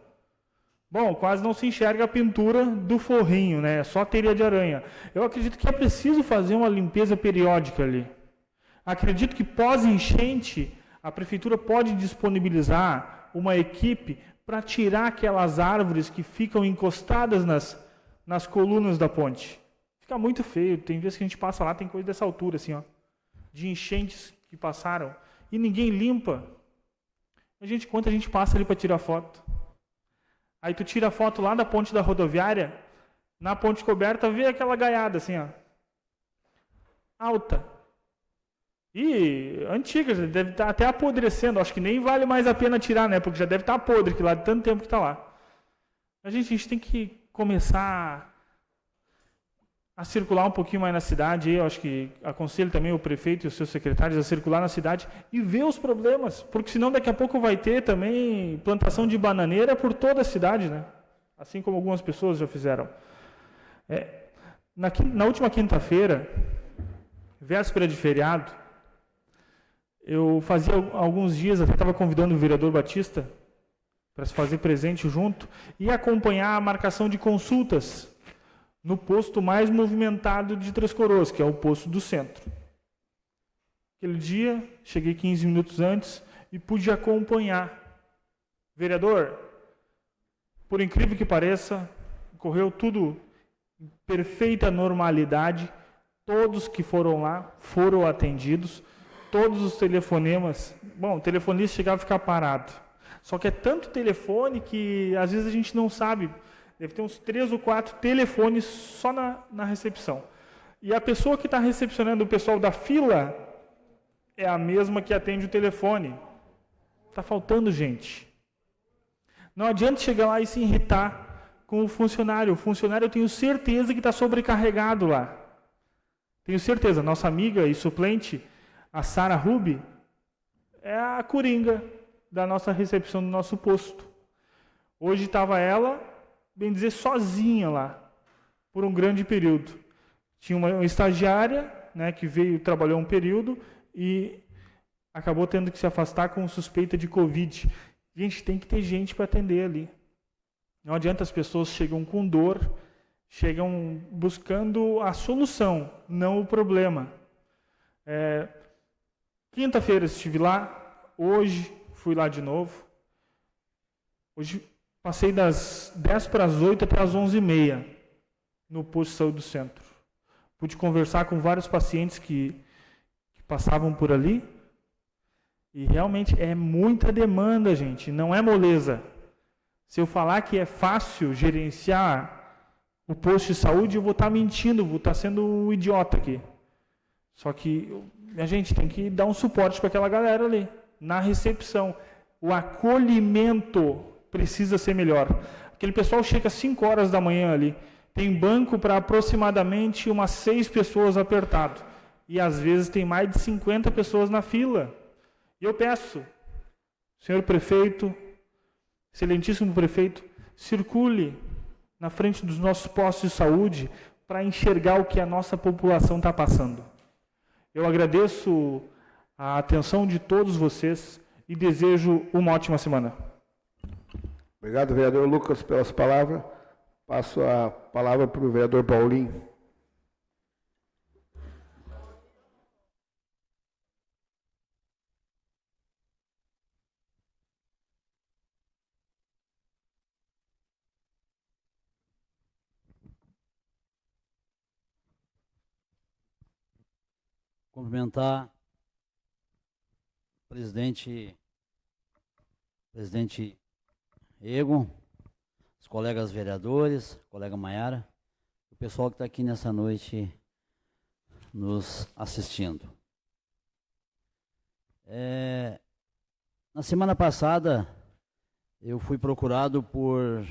Bom, quase não se enxerga a pintura do forrinho, né? É só teia de aranha. Eu acredito que é preciso fazer uma limpeza periódica ali. Acredito que pós-enchente, a prefeitura pode disponibilizar uma equipe para tirar aquelas árvores que ficam encostadas nas colunas da ponte. Fica muito feio. Tem vezes que a gente passa lá, tem coisa dessa altura, assim, ó, de enchentes que passaram, e ninguém limpa. Quando a gente passa ali para tirar foto, aí tu tira a foto lá da ponte da rodoviária, na Ponte Coberta, vê aquela gaiada assim, ó, alta. E antiga, já deve estar até apodrecendo. Acho que nem vale mais a pena tirar, né? Porque já deve estar podre, que lá de tanto tempo que está lá. A gente tem que começar a circular um pouquinho mais na cidade. Eu acho que aconselho também o prefeito e os seus secretários a circular na cidade e ver os problemas, porque senão daqui a pouco vai ter também plantação de bananeira por toda a cidade, né? Assim como algumas pessoas já fizeram. Na última quinta-feira, véspera de feriado, eu fazia alguns dias, até estava convidando o vereador Batista para se fazer presente junto e acompanhar a marcação de consultas no posto mais movimentado de Três Coroas, que é o posto do centro. Aquele dia, cheguei 15 minutos antes e pude acompanhar. Vereador, por incrível que pareça, correu tudo em perfeita normalidade. Todos que foram lá foram atendidos. Todos os telefonemas... Bom, o telefonista chegava a ficar parado. Só que é tanto telefone que às vezes a gente não sabe. Deve ter uns 3 ou 4 telefones só na recepção. E a pessoa que está recepcionando o pessoal da fila é a mesma que atende o telefone. Está faltando gente. Não adianta chegar lá e se irritar com o funcionário. O funcionário, eu tenho certeza que está sobrecarregado lá. Tenho certeza. Nossa amiga e suplente, a Sara Rubi, é a coringa da nossa recepção do nosso posto. Hoje estava ela, bem dizer, sozinha lá, por um grande período. Tinha uma estagiária, né, que veio, trabalhou um período e acabou tendo que se afastar com suspeita de Covid. Gente, tem que ter gente para atender ali. Não adianta, as pessoas chegam com dor, chegam buscando a solução, não o problema. Quinta-feira estive lá, hoje fui lá de novo. Hoje passei das 10 para as 8 até as 11h30 no posto de saúde do centro. Pude conversar com vários pacientes que passavam por ali. E realmente é muita demanda, gente, não é moleza. Se eu falar que é fácil gerenciar o posto de saúde, eu vou estar mentindo, vou estar sendo um idiota aqui. Só que a gente tem que dar um suporte para aquela galera ali, na recepção. O acolhimento precisa ser melhor. Aquele pessoal chega às 5 horas da manhã ali, tem banco para aproximadamente umas 6 pessoas apertado. E às vezes tem mais de 50 pessoas na fila. E eu peço, senhor prefeito, excelentíssimo prefeito, circule na frente dos nossos postos de saúde para enxergar o que a nossa população está passando. Eu agradeço a atenção de todos vocês e desejo uma ótima semana. Obrigado, vereador Lucas, pelas palavras. Passo a palavra para o vereador Paulinho. Cumprimentar o presidente Ego, os colegas vereadores, colega Maiara, o pessoal que está aqui nessa noite nos assistindo. Na semana passada, eu fui procurado por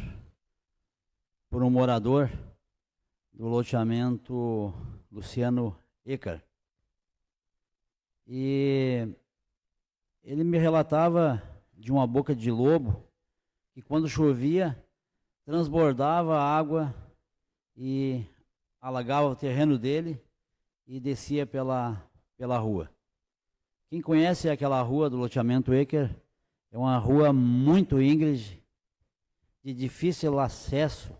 um morador do loteamento Luciano Ecar. E ele me relatava de uma boca de lobo que quando chovia transbordava a água e alagava o terreno dele e descia pela rua. Quem conhece aquela rua do loteamento Ecker, é uma rua muito íngreme, de difícil acesso.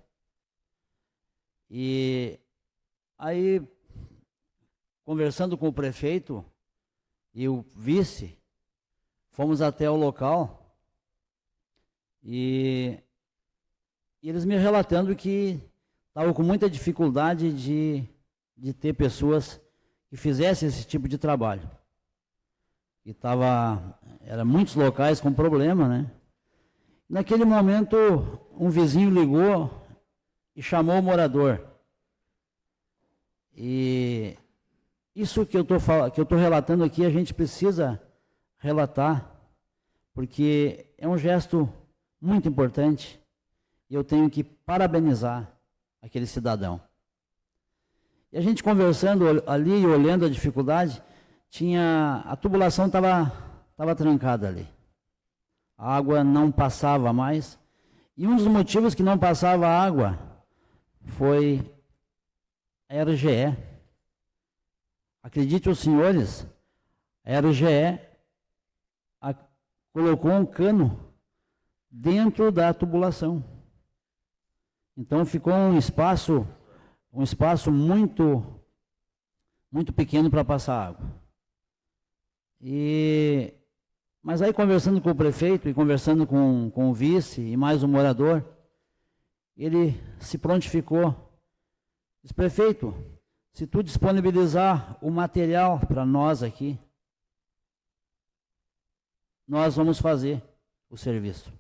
E aí, conversando com o prefeito e o vice, fomos até o local e eles me relatando que estavam com muita dificuldade de ter pessoas que fizessem esse tipo de trabalho. E era muitos locais com problema, né? Naquele momento, um vizinho ligou e chamou o morador. E isso que eu estou relatando aqui, a gente precisa relatar, porque é um gesto muito importante e eu tenho que parabenizar aquele cidadão. E a gente conversando ali e olhando a dificuldade, a tubulação estava trancada ali. A água não passava mais. E um dos motivos que não passava água foi a RGE. Acredite os senhores, a RGE colocou um cano dentro da tubulação. Então ficou um espaço muito, muito pequeno para passar água. Mas aí, conversando com o prefeito e conversando com o vice e mais um morador, ele se prontificou. Disse: prefeito, se tu disponibilizar o material para nós aqui, nós vamos fazer o serviço.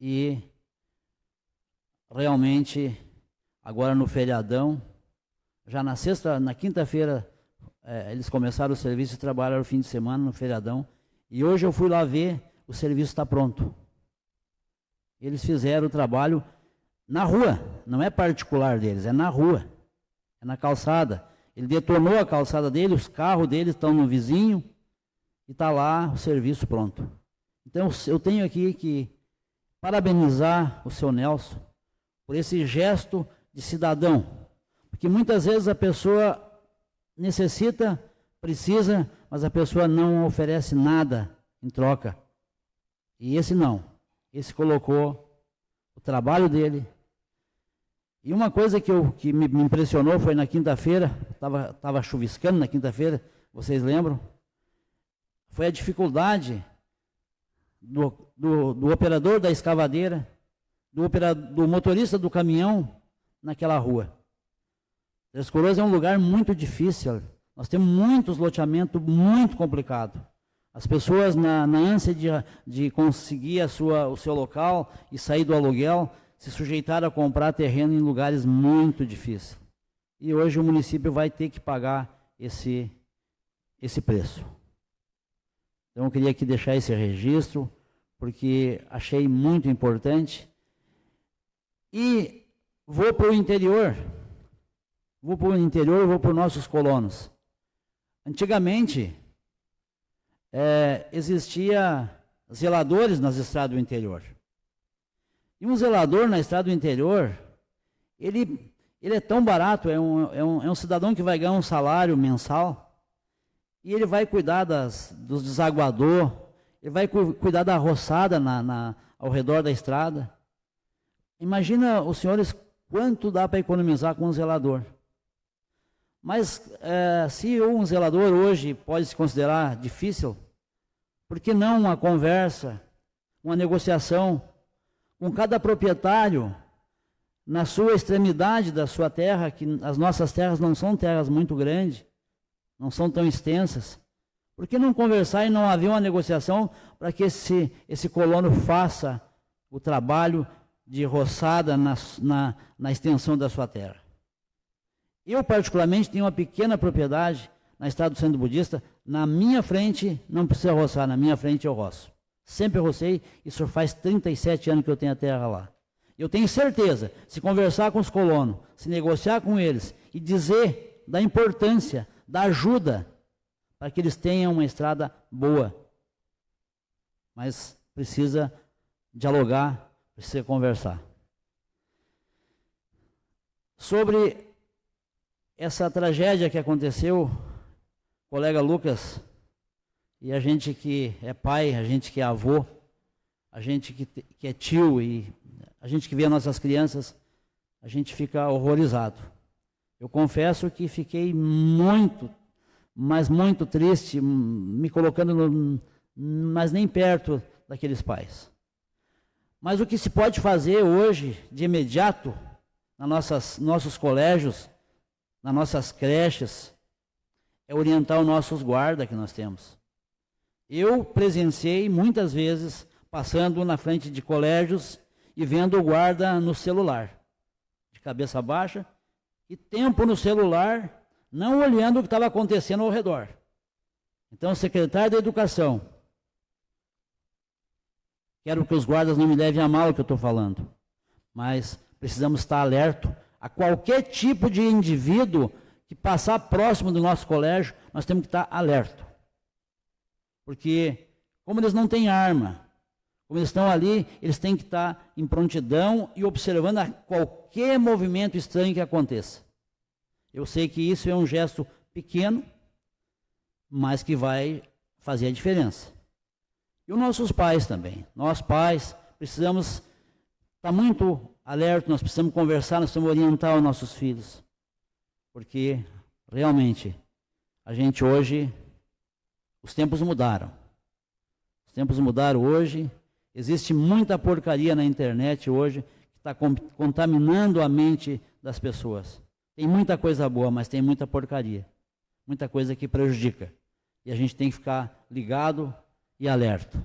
E realmente, agora no feriadão, já na quinta-feira, eles começaram o serviço e trabalharam o fim de semana, no feriadão. E hoje eu fui lá ver, o serviço está pronto. Eles fizeram o trabalho na rua, não é particular deles, é na rua, é na calçada. Ele detonou a calçada dele, os carros dele estão no vizinho e está lá o serviço pronto. Então eu tenho aqui que parabenizar o seu Nelson por esse gesto de cidadão, porque muitas vezes a pessoa necessita, precisa, mas a pessoa não oferece nada em troca. E esse não, esse colocou o trabalho dele. E uma coisa que me impressionou foi na quinta-feira, estava chuviscando na quinta-feira, vocês lembram? Foi a dificuldade do operador da escavadeira, do motorista do caminhão naquela rua. Três Coroas é um lugar muito difícil, nós temos muitos loteamentos muito complicados. As pessoas, na ânsia de conseguir o seu local e sair do aluguel, se sujeitaram a comprar terreno em lugares muito difíceis. E hoje o município vai ter que pagar esse preço. Então eu queria aqui deixar esse registro, porque achei muito importante. E vou para o interior, vou para os nossos colonos. Antigamente, existia zeladores nas estradas do interior. E um zelador na estrada do interior, ele é tão barato, é um cidadão que vai ganhar um salário mensal, e ele vai cuidar dos desaguador, ele vai cuidar da roçada ao redor da estrada. Imagina os senhores quanto dá para economizar com um zelador. Mas se um zelador hoje pode se considerar difícil, por que não uma conversa, uma negociação com cada proprietário na sua extremidade da sua terra, que as nossas terras não são terras muito grandes, não são tão extensas. Por que não conversar e não haver uma negociação para que esse colono faça o trabalho de roçada na extensão da sua terra? Eu, particularmente, tenho uma pequena propriedade na estrada do Centro Budista. Na minha frente, não precisa roçar, na minha frente eu roço. Sempre rocei, isso faz 37 anos que eu tenho a terra lá. Eu tenho certeza, se conversar com os colonos, se negociar com eles e dizer da importância, da ajuda, para que eles tenham uma estrada boa. Mas precisa dialogar, precisa conversar. Sobre essa tragédia que aconteceu, colega Lucas, e a gente que é pai, a gente que é avô, a gente que é tio e a gente que vê nossas crianças, a gente fica horrorizado. Eu confesso que fiquei muito, mas muito triste, me colocando, mas nem perto daqueles pais. Mas o que se pode fazer hoje, de imediato, nossos colégios, nas nossas creches, é orientar os nossos guardas que nós temos. Eu presenciei muitas vezes passando na frente de colégios e vendo o guarda no celular, de cabeça baixa, e tempo no celular, não olhando o que estava acontecendo ao redor. Então, secretário da Educação, quero que os guardas não me levem a mal o que eu estou falando, mas precisamos estar alerta a qualquer tipo de indivíduo que passar próximo do nosso colégio, nós temos que estar alerta. Porque, como eles não têm arma, como eles estão ali, eles têm que estar em prontidão e observando a qualquer movimento estranho que aconteça. Eu sei que isso é um gesto pequeno, mas que vai fazer a diferença. E os nossos pais também. Nós, pais, precisamos estar muito alerta, nós precisamos conversar, nós precisamos orientar os nossos filhos. Porque, realmente, a gente hoje, os tempos mudaram. Os tempos mudaram hoje. Existe muita porcaria na internet hoje que está contaminando a mente das pessoas. Tem muita coisa boa, mas tem muita porcaria. Muita coisa que prejudica. E a gente tem que ficar ligado e alerta.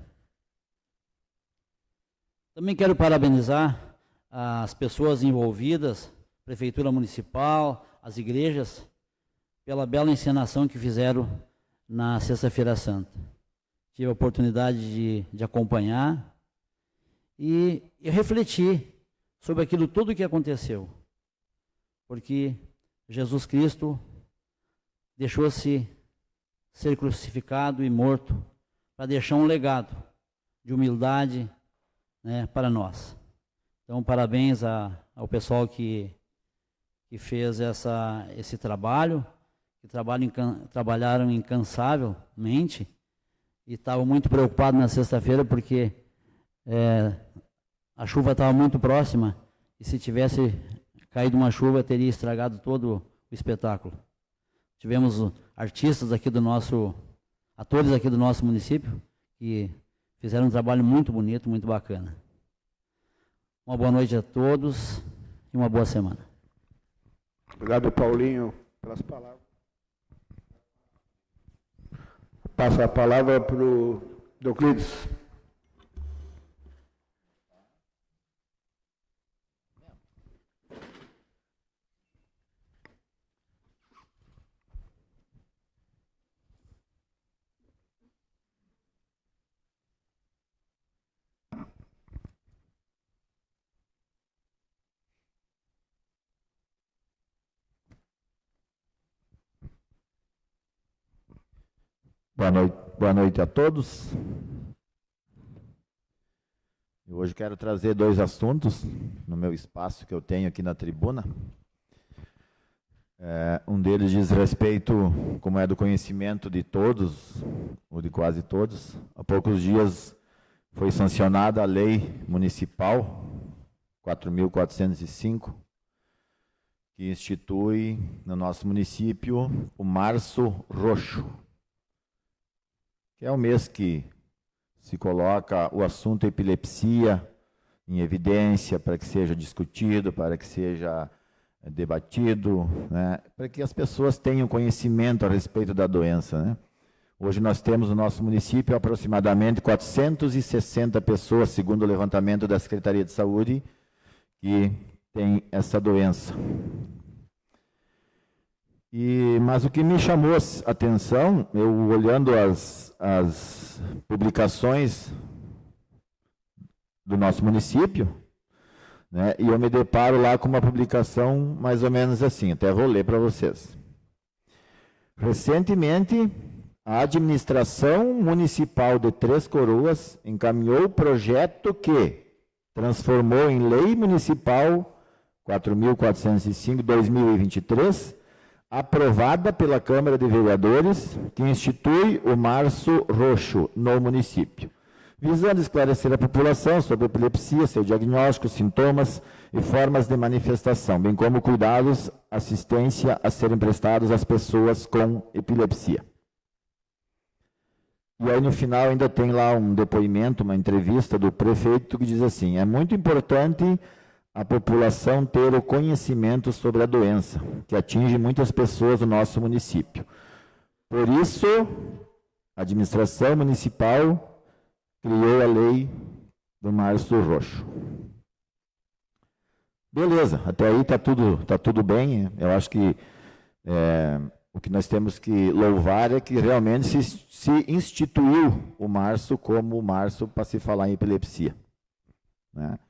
Também quero parabenizar as pessoas envolvidas, Prefeitura Municipal, as igrejas, pela bela encenação que fizeram na Sexta-feira Santa. Tive a oportunidade de acompanhar e refletir sobre aquilo tudo que aconteceu. Porque Jesus Cristo deixou-se ser crucificado e morto para deixar um legado de humildade, né, para nós. Então, parabéns ao pessoal que fez esse trabalho, que trabalharam incansavelmente e estavam muito preocupados na sexta-feira porque a chuva estava muito próxima e se tivesse caído uma chuva teria estragado todo o espetáculo. Tivemos artistas aqui atores aqui do nosso município que fizeram um trabalho muito bonito, muito bacana. Uma boa noite a todos e uma boa semana. Obrigado, Paulinho, pelas palavras. Passo a palavra para o Euclides. Boa noite a todos. Eu hoje quero trazer 2 assuntos no meu espaço que eu tenho aqui na tribuna. Um deles diz respeito, como é do conhecimento de todos, ou de quase todos, há poucos dias foi sancionada a lei municipal 4.405, que institui no nosso município o Março Roxo, que é o mês que se coloca o assunto epilepsia em evidência para que seja discutido, para que seja debatido, né, para que as pessoas tenham conhecimento a respeito da doença, né. Hoje nós temos no nosso município aproximadamente 460 pessoas, segundo o levantamento da Secretaria de Saúde, que tem essa doença. Mas o que me chamou a atenção, eu olhando as publicações do nosso município, né, e eu me deparo lá com uma publicação mais ou menos assim, até vou ler para vocês. Recentemente, a administração municipal de Três Coroas encaminhou o projeto que transformou em Lei Municipal 4.405/2023, aprovada pela Câmara de Vereadores, que institui o Março Roxo no município, visando esclarecer a população sobre epilepsia, seu diagnóstico, sintomas e formas de manifestação, bem como cuidados, assistência a serem prestados às pessoas com epilepsia. E aí no final ainda tem lá um depoimento, uma entrevista do prefeito que diz assim: é muito importante a população ter o conhecimento sobre a doença, que atinge muitas pessoas do nosso município. Por isso, a administração municipal criou a lei do Março Roxo. Beleza, até aí tá tudo bem. Eu acho que o que nós temos que louvar é que realmente se instituiu o março como o março para se falar em epilepsia, né?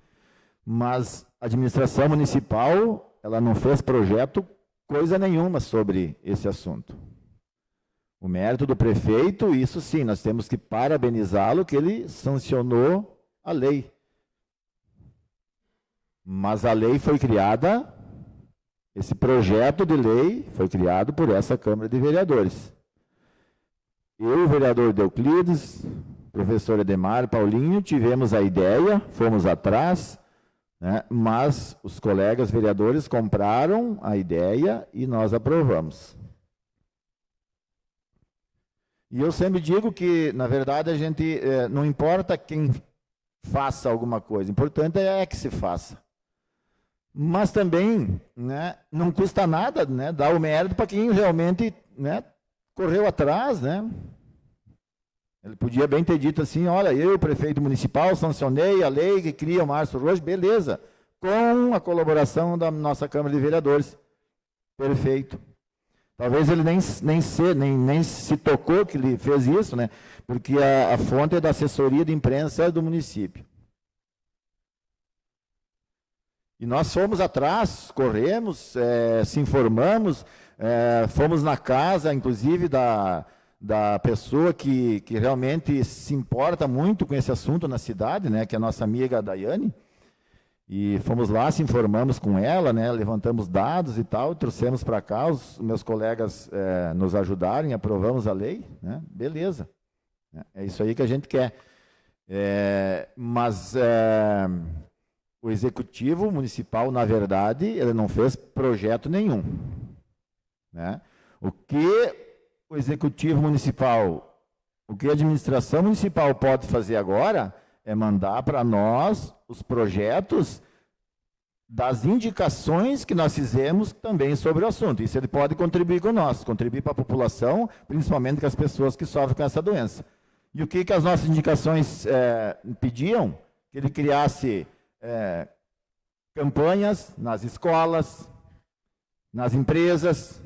Mas a administração municipal, ela não fez projeto coisa nenhuma sobre esse assunto. O mérito do prefeito, isso sim, nós temos que parabenizá-lo, que ele sancionou a lei. Mas a lei foi criada, esse projeto de lei foi criado por essa Câmara de Vereadores. Eu, o vereador Euclides, professor Edemar, Paulinho, tivemos a ideia, fomos atrás, né, mas os colegas vereadores compraram a ideia e nós aprovamos. E eu sempre digo que, na verdade, a gente não importa quem faça alguma coisa, o importante é que se faça. Mas também, né, não custa nada, né, dar o mérito para quem realmente, né, correu atrás, né? Ele podia bem ter dito assim: olha, eu, prefeito municipal, sancionei a lei que cria o Março Roxo, beleza, com a colaboração da nossa Câmara de Vereadores. Perfeito. Talvez ele nem se tocou que ele fez isso, né? Porque a fonte é da assessoria de imprensa do município. E nós fomos atrás, corremos, se informamos, fomos na casa, inclusive, da pessoa que realmente se importa muito com esse assunto na cidade, né? Que é a nossa amiga Daiane. E fomos lá, se informamos com ela, né? Levantamos dados e tal, trouxemos para cá, os meus colegas nos ajudaram, aprovamos a lei, né? Beleza. É isso aí que a gente quer. Mas o Executivo Municipal, na verdade, ele não fez projeto nenhum, né? O que o Executivo Municipal, o que a Administração Municipal pode fazer agora é mandar para nós os projetos das indicações que nós fizemos também sobre o assunto. Isso ele pode contribuir com nós, contribuir para a população, principalmente com as pessoas que sofrem com essa doença. E o que as nossas indicações pediam? Que ele criasse campanhas nas escolas, nas empresas,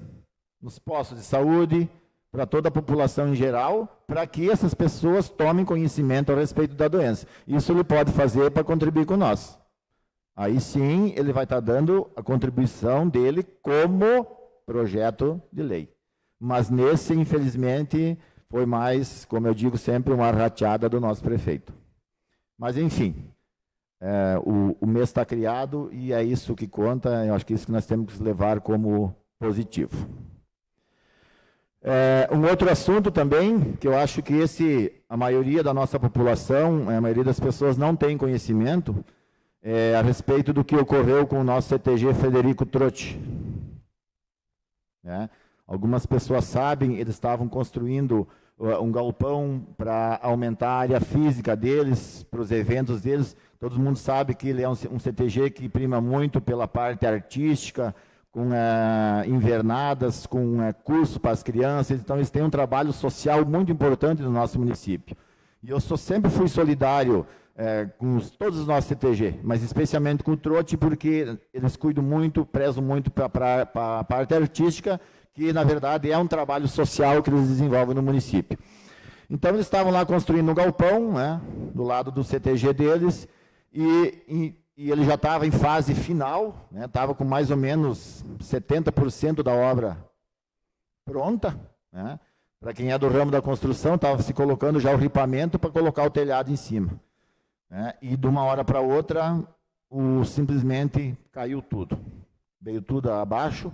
nos postos de saúde, para toda a população em geral, para que essas pessoas tomem conhecimento a respeito da doença. Isso ele pode fazer para contribuir com nós. Aí sim, ele vai estar dando a contribuição dele como projeto de lei. Mas nesse, infelizmente, foi mais, como eu digo sempre, uma rateada do nosso prefeito. Mas, enfim, o mês está criado e é isso que conta. Eu acho que é isso que nós temos que levar como positivo. Um outro assunto também, que eu acho que a maioria da nossa população, a maioria das pessoas não tem conhecimento, a respeito do que ocorreu com o nosso CTG Frederico Trotti. Algumas pessoas sabem, eles estavam construindo um galpão para aumentar a área física deles, para os eventos deles. Todo mundo sabe que ele é um CTG que prima muito pela parte artística, com invernadas, com curso para as crianças. Então, eles têm um trabalho social muito importante no nosso município. E eu sempre fui solidário com todos os nossos CTG, mas especialmente com o Trotti, porque eles cuidam muito, prezam muito para a parte artística, que, na verdade, é um trabalho social que eles desenvolvem no município. Então, eles estavam lá construindo um galpão, né, do lado do CTG deles, e ele já estava em fase final, estava com mais ou menos 70% da obra pronta, né? Para quem é do ramo da construção, estava se colocando já o ripamento para colocar o telhado em cima. Né? E de uma hora para outra, simplesmente caiu tudo. Veio tudo abaixo,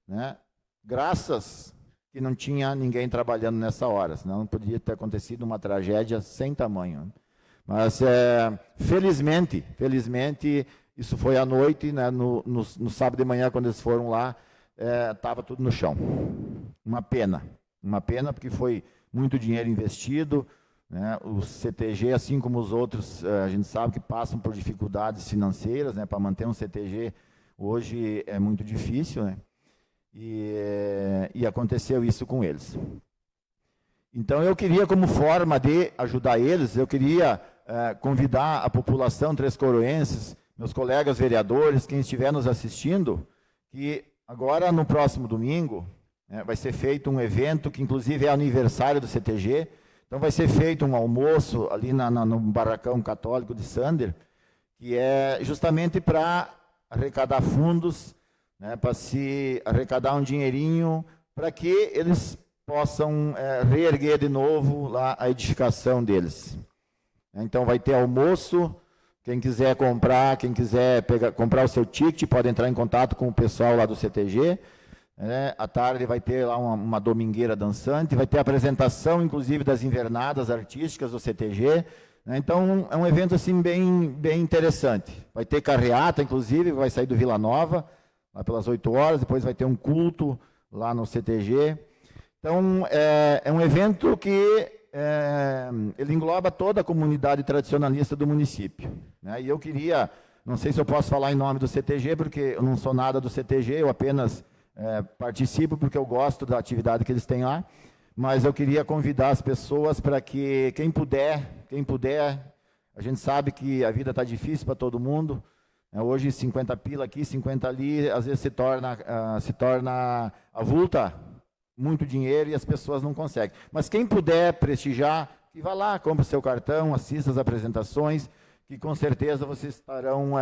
né? Graças que não tinha ninguém trabalhando nessa hora, senão poderia ter acontecido uma tragédia sem tamanho. Mas, felizmente, isso foi à noite, né, no sábado de manhã, quando eles foram lá, estava tudo no chão. Uma pena porque foi muito dinheiro investido, né, o CTG, assim como os outros, a gente sabe que passam por dificuldades financeiras, né, para manter um CTG hoje é muito difícil, né, e aconteceu isso com eles. Então, eu queria, como forma de ajudar eles, eu queria convidar a população trescoroenses, meus colegas vereadores, quem estiver nos assistindo, que agora, no próximo domingo, vai ser feito um evento, que inclusive é aniversário do CTG, então vai ser feito um almoço ali no Barracão Católico de Sander, que é justamente para arrecadar fundos, né, para se arrecadar um dinheirinho, para que eles possam reerguer de novo lá a edificação deles. Então vai ter almoço, quem quiser comprar, comprar o seu ticket, pode entrar em contato com o pessoal lá do CTG. À tarde vai ter lá uma domingueira dançante, vai ter apresentação, inclusive, das invernadas artísticas do CTG. Então, é um evento assim, bem interessante. Vai ter carreata, inclusive, vai sair do Vila Nova, lá pelas 8 horas, depois vai ter um culto lá no CTG. Então, é um evento que ele engloba toda a comunidade tradicionalista do município. Né? E eu queria, não sei se eu posso falar em nome do CTG, porque eu não sou nada do CTG, eu apenas participo porque eu gosto da atividade que eles têm lá, mas eu queria convidar as pessoas para que quem puder, a gente sabe que a vida está difícil para todo mundo, Hoje 50 pila aqui, 50 ali, às vezes se torna avulta muito dinheiro e as pessoas não conseguem. Mas quem puder prestigiar, que vá lá, compre o seu cartão, assista as apresentações, que com certeza vocês estarão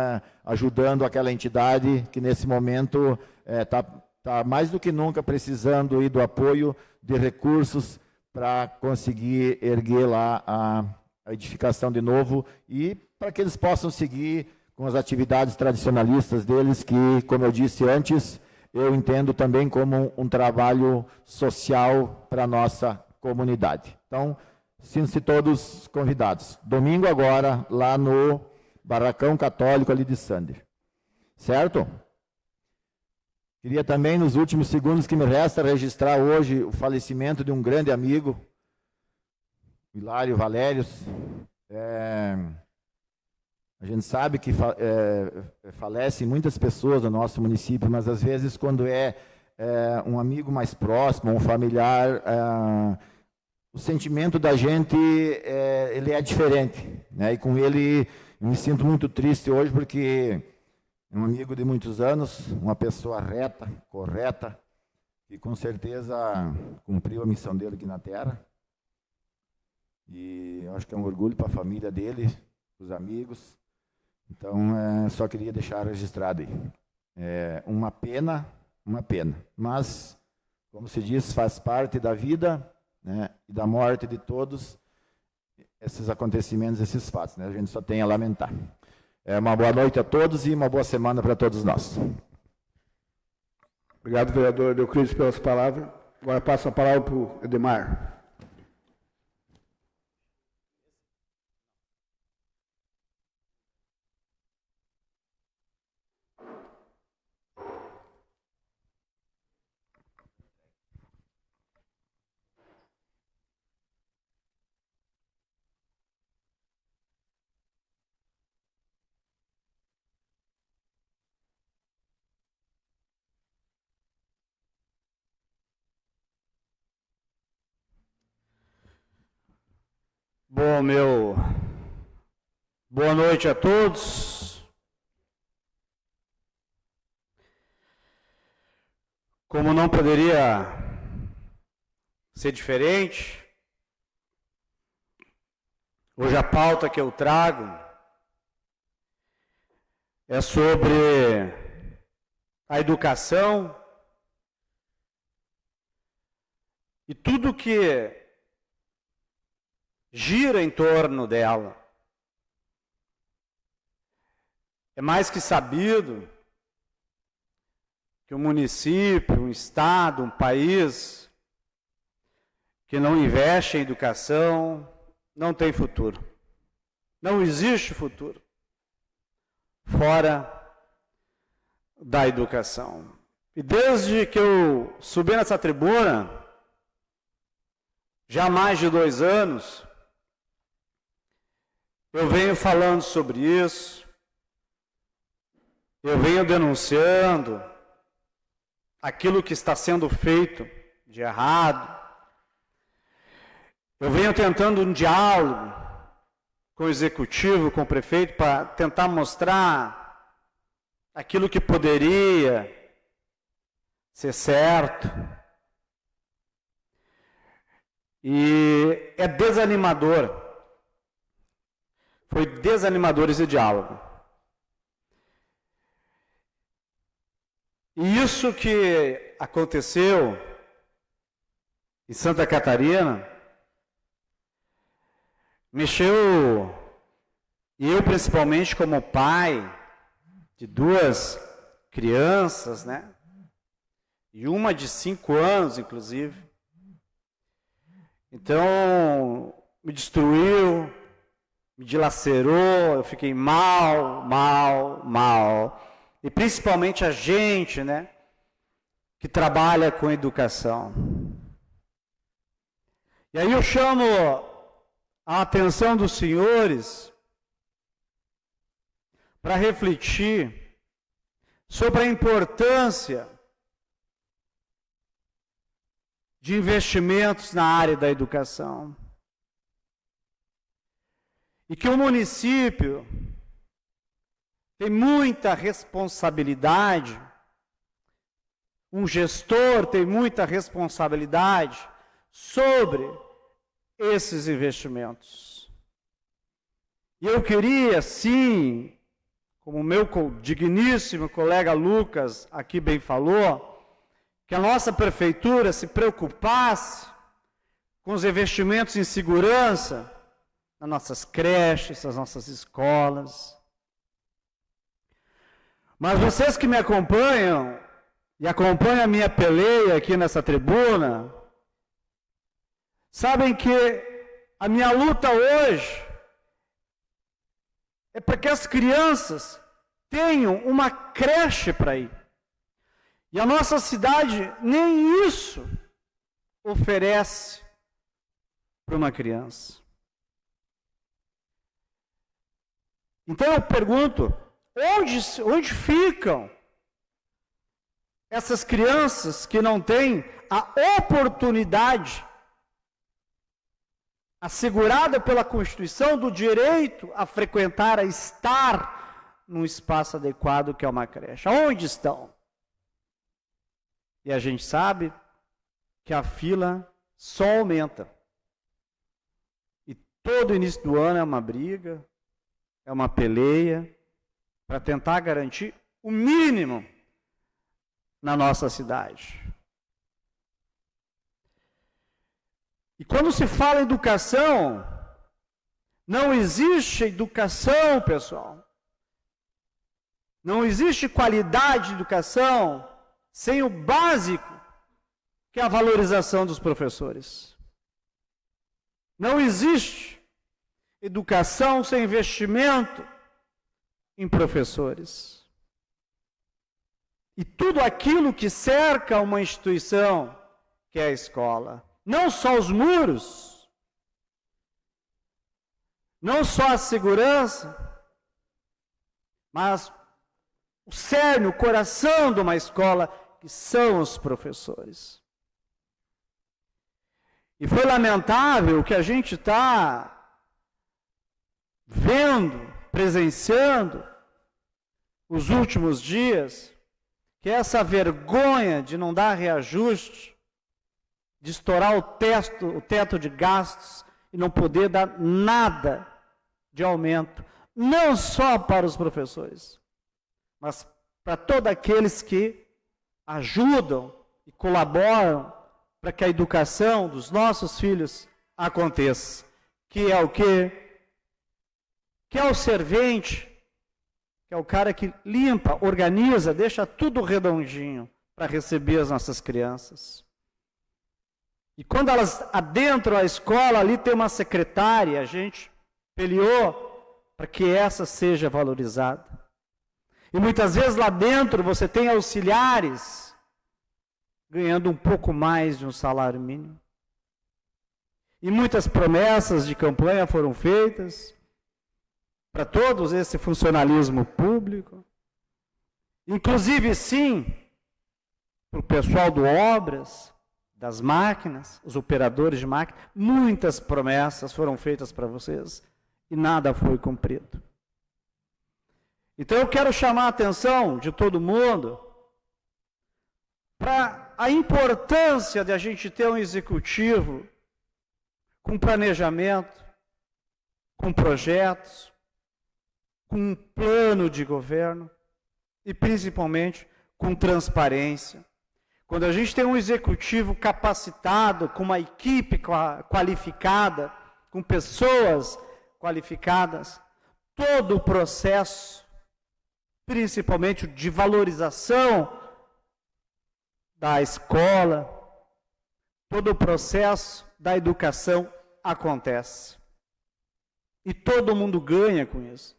ajudando aquela entidade que nesse momento está mais do que nunca precisando do apoio de recursos para conseguir erguer lá a edificação de novo e para que eles possam seguir com as atividades tradicionalistas deles, que, como eu disse antes, eu entendo também como um trabalho social para a nossa comunidade. Então, sintam-se todos convidados. Domingo agora, lá no Barracão Católico ali de Sander. Certo? Queria também, nos últimos segundos que me resta, registrar hoje o falecimento de um grande amigo, Hilário Valérios. A gente sabe que falecem muitas pessoas no nosso município, mas às vezes quando um amigo mais próximo, um familiar, o sentimento da gente ele é diferente, né? E com ele eu me sinto muito triste hoje porque é um amigo de muitos anos, uma pessoa reta, correta, que com certeza cumpriu a missão dele aqui na Terra. E eu acho que é um orgulho para a família dele, os amigos. Então, só queria deixar registrado aí. Uma pena, mas, como se diz, faz parte da vida, né, e da morte de todos esses acontecimentos, esses fatos, né? A gente só tem a lamentar. Uma boa noite a todos e uma boa semana para todos nós. Obrigado, vereador Deoclides, pelas palavras. Agora passo a palavra para o Edmar. Bom, boa noite a todos. Como não poderia ser diferente, hoje a pauta que eu trago é sobre a educação e tudo que gira em torno dela. É mais que sabido que um município, um estado, um país que não investe em educação não tem futuro. Não existe futuro fora da educação. E desde que eu subi nessa tribuna, já há mais de 2 anos, eu venho falando sobre isso, eu venho denunciando aquilo que está sendo feito de errado, eu venho tentando um diálogo com o executivo, com o prefeito, para tentar mostrar aquilo que poderia ser certo. E é desanimador. Foi desanimador esse diálogo. E isso que aconteceu em Santa Catarina mexeu, e eu principalmente como pai de 2 crianças, né? E uma de 5 anos, inclusive. Então, me destruiu, me dilacerou, eu fiquei mal. E principalmente a gente, né, que trabalha com educação. E aí eu chamo a atenção dos senhores para refletir sobre a importância de investimentos na área da educação. E que o município tem muita responsabilidade, um gestor tem muita responsabilidade sobre esses investimentos. E eu queria, sim, como o meu digníssimo colega Lucas aqui bem falou, que a nossa prefeitura se preocupasse com os investimentos em segurança nas nossas creches, nas nossas escolas. Mas vocês que me acompanham e acompanham a minha peleia aqui nessa tribuna, sabem que a minha luta hoje é para que as crianças tenham uma creche para ir. E a nossa cidade nem isso oferece para uma criança. Então eu pergunto, onde ficam essas crianças que não têm a oportunidade assegurada pela Constituição do direito a frequentar, a estar num espaço adequado que é uma creche? Onde estão? E a gente sabe que a fila só aumenta. E todo início do ano é uma briga, é uma peleia, para tentar garantir o mínimo na nossa cidade. E quando se fala em educação, não existe educação, pessoal. Não existe qualidade de educação sem o básico, que é a valorização dos professores. Não existe educação sem investimento em professores. E tudo aquilo que cerca uma instituição, que é a escola. Não só os muros, não só a segurança, mas o cerne, o coração de uma escola, que são os professores. E foi lamentável que a gente está vendo, presenciando, os últimos dias, que essa vergonha de não dar reajuste, de estourar o teto de gastos e não poder dar nada de aumento, não só para os professores, mas para todos aqueles que ajudam e colaboram para que a educação dos nossos filhos aconteça. Que é o quê? Que é o servente, que é o cara que limpa, organiza, deixa tudo redondinho para receber as nossas crianças. E quando elas adentram a escola, ali tem uma secretária, a gente peleou para que essa seja valorizada. E muitas vezes lá dentro você tem auxiliares ganhando um pouco mais de um salário mínimo. E muitas promessas de campanha foram feitas para todos esse funcionalismo público. Inclusive, sim, para o pessoal do Obras, das máquinas, os operadores de máquina, muitas promessas foram feitas para vocês e nada foi cumprido. Então eu quero chamar a atenção de todo mundo para a importância de a gente ter um executivo com planejamento, com projetos, com um plano de governo e principalmente com transparência. Quando a gente tem um executivo capacitado, com uma equipe qualificada, com pessoas qualificadas, todo o processo, principalmente de valorização da escola, todo o processo da educação acontece. E todo mundo ganha com isso.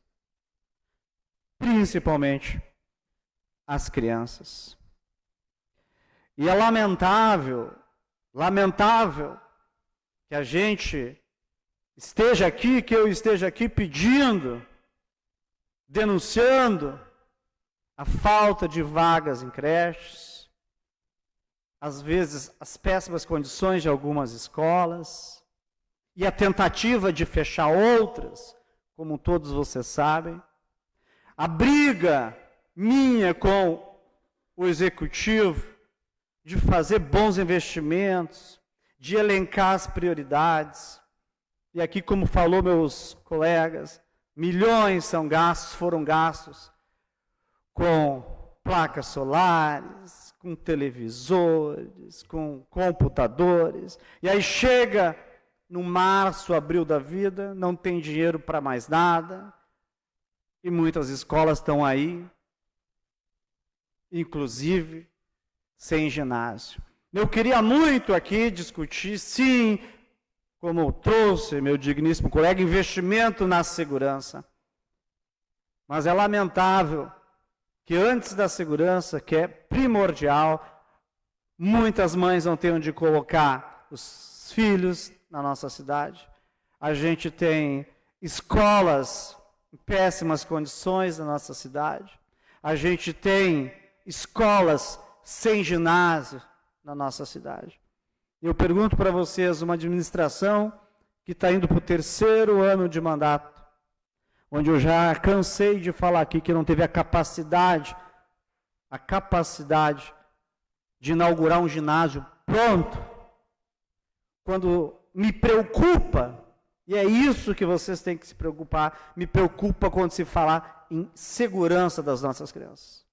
Principalmente as crianças. E é lamentável que a gente esteja aqui, que eu esteja aqui pedindo, denunciando a falta de vagas em creches, às vezes as péssimas condições de algumas escolas, e a tentativa de fechar outras, como todos vocês sabem. a briga minha com o executivo de fazer bons investimentos, de elencar as prioridades. E aqui, como falou meus colegas, milhões foram gastos com placas solares, com televisores, com computadores. E aí chega no março, abril da vida, não tem dinheiro para mais nada. E muitas escolas estão aí, inclusive sem ginásio. Eu queria muito aqui discutir, sim, como trouxe meu digníssimo colega, investimento na segurança. Mas é lamentável que antes da segurança, que é primordial, muitas mães não têm onde colocar os filhos na nossa cidade. A gente tem escolas em péssimas condições na nossa cidade. A gente tem escolas sem ginásio na nossa cidade. Eu pergunto para vocês, uma administração que está indo para o 3º ano de mandato, onde eu já cansei de falar aqui que não teve a capacidade de inaugurar um ginásio pronto, quando me preocupa, e é isso que vocês têm que se preocupar, me preocupa quando se falar em segurança das nossas crianças.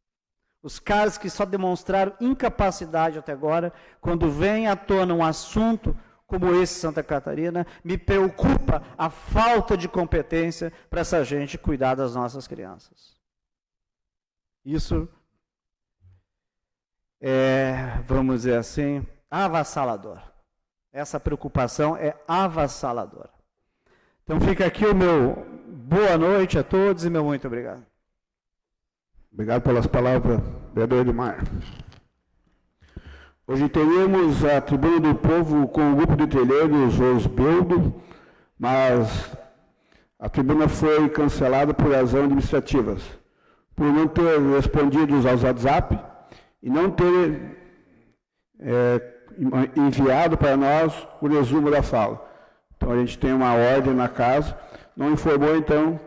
Os caras que só demonstraram incapacidade até agora, quando vem à tona um assunto como esse Santa Catarina, me preocupa a falta de competência para essa gente cuidar das nossas crianças. Isso é, vamos dizer assim, avassalador. Essa preocupação é avassaladora. Então fica aqui o meu boa noite a todos e meu muito obrigado. Obrigado pelas palavras, vereador Edmar. Hoje teremos a Tribuna do Povo com o grupo de telheiros Osbeldo, mas a tribuna foi cancelada por razões administrativas, por não ter respondido aos WhatsApp e não ter enviado para nós o resumo da fala. Então a gente tem uma ordem na casa, não informou, então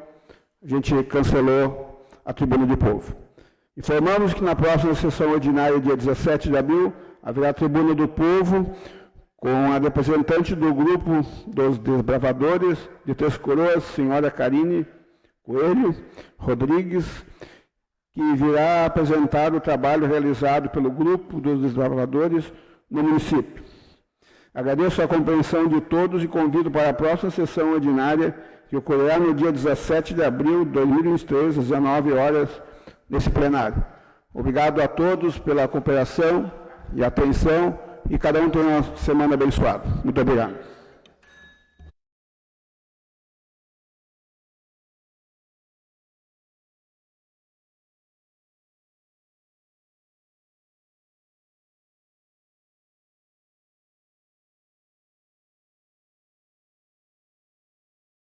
a gente cancelou a Tribuna do Povo. Informamos que na próxima sessão ordinária, dia 17 de abril, haverá a Tribuna do Povo com a representante do grupo dos desbravadores de Três Coroas, senhora Karine Coelho Rodrigues, que virá apresentar o trabalho realizado pelo grupo dos desbravadores no município. Agradeço a compreensão de todos e convido para a próxima sessão ordinária, que ocorrerá no dia 17 de abril de 2023, às 19 horas, nesse plenário. Obrigado a todos pela cooperação e atenção, e cada um tenha uma semana abençoada. Muito obrigado.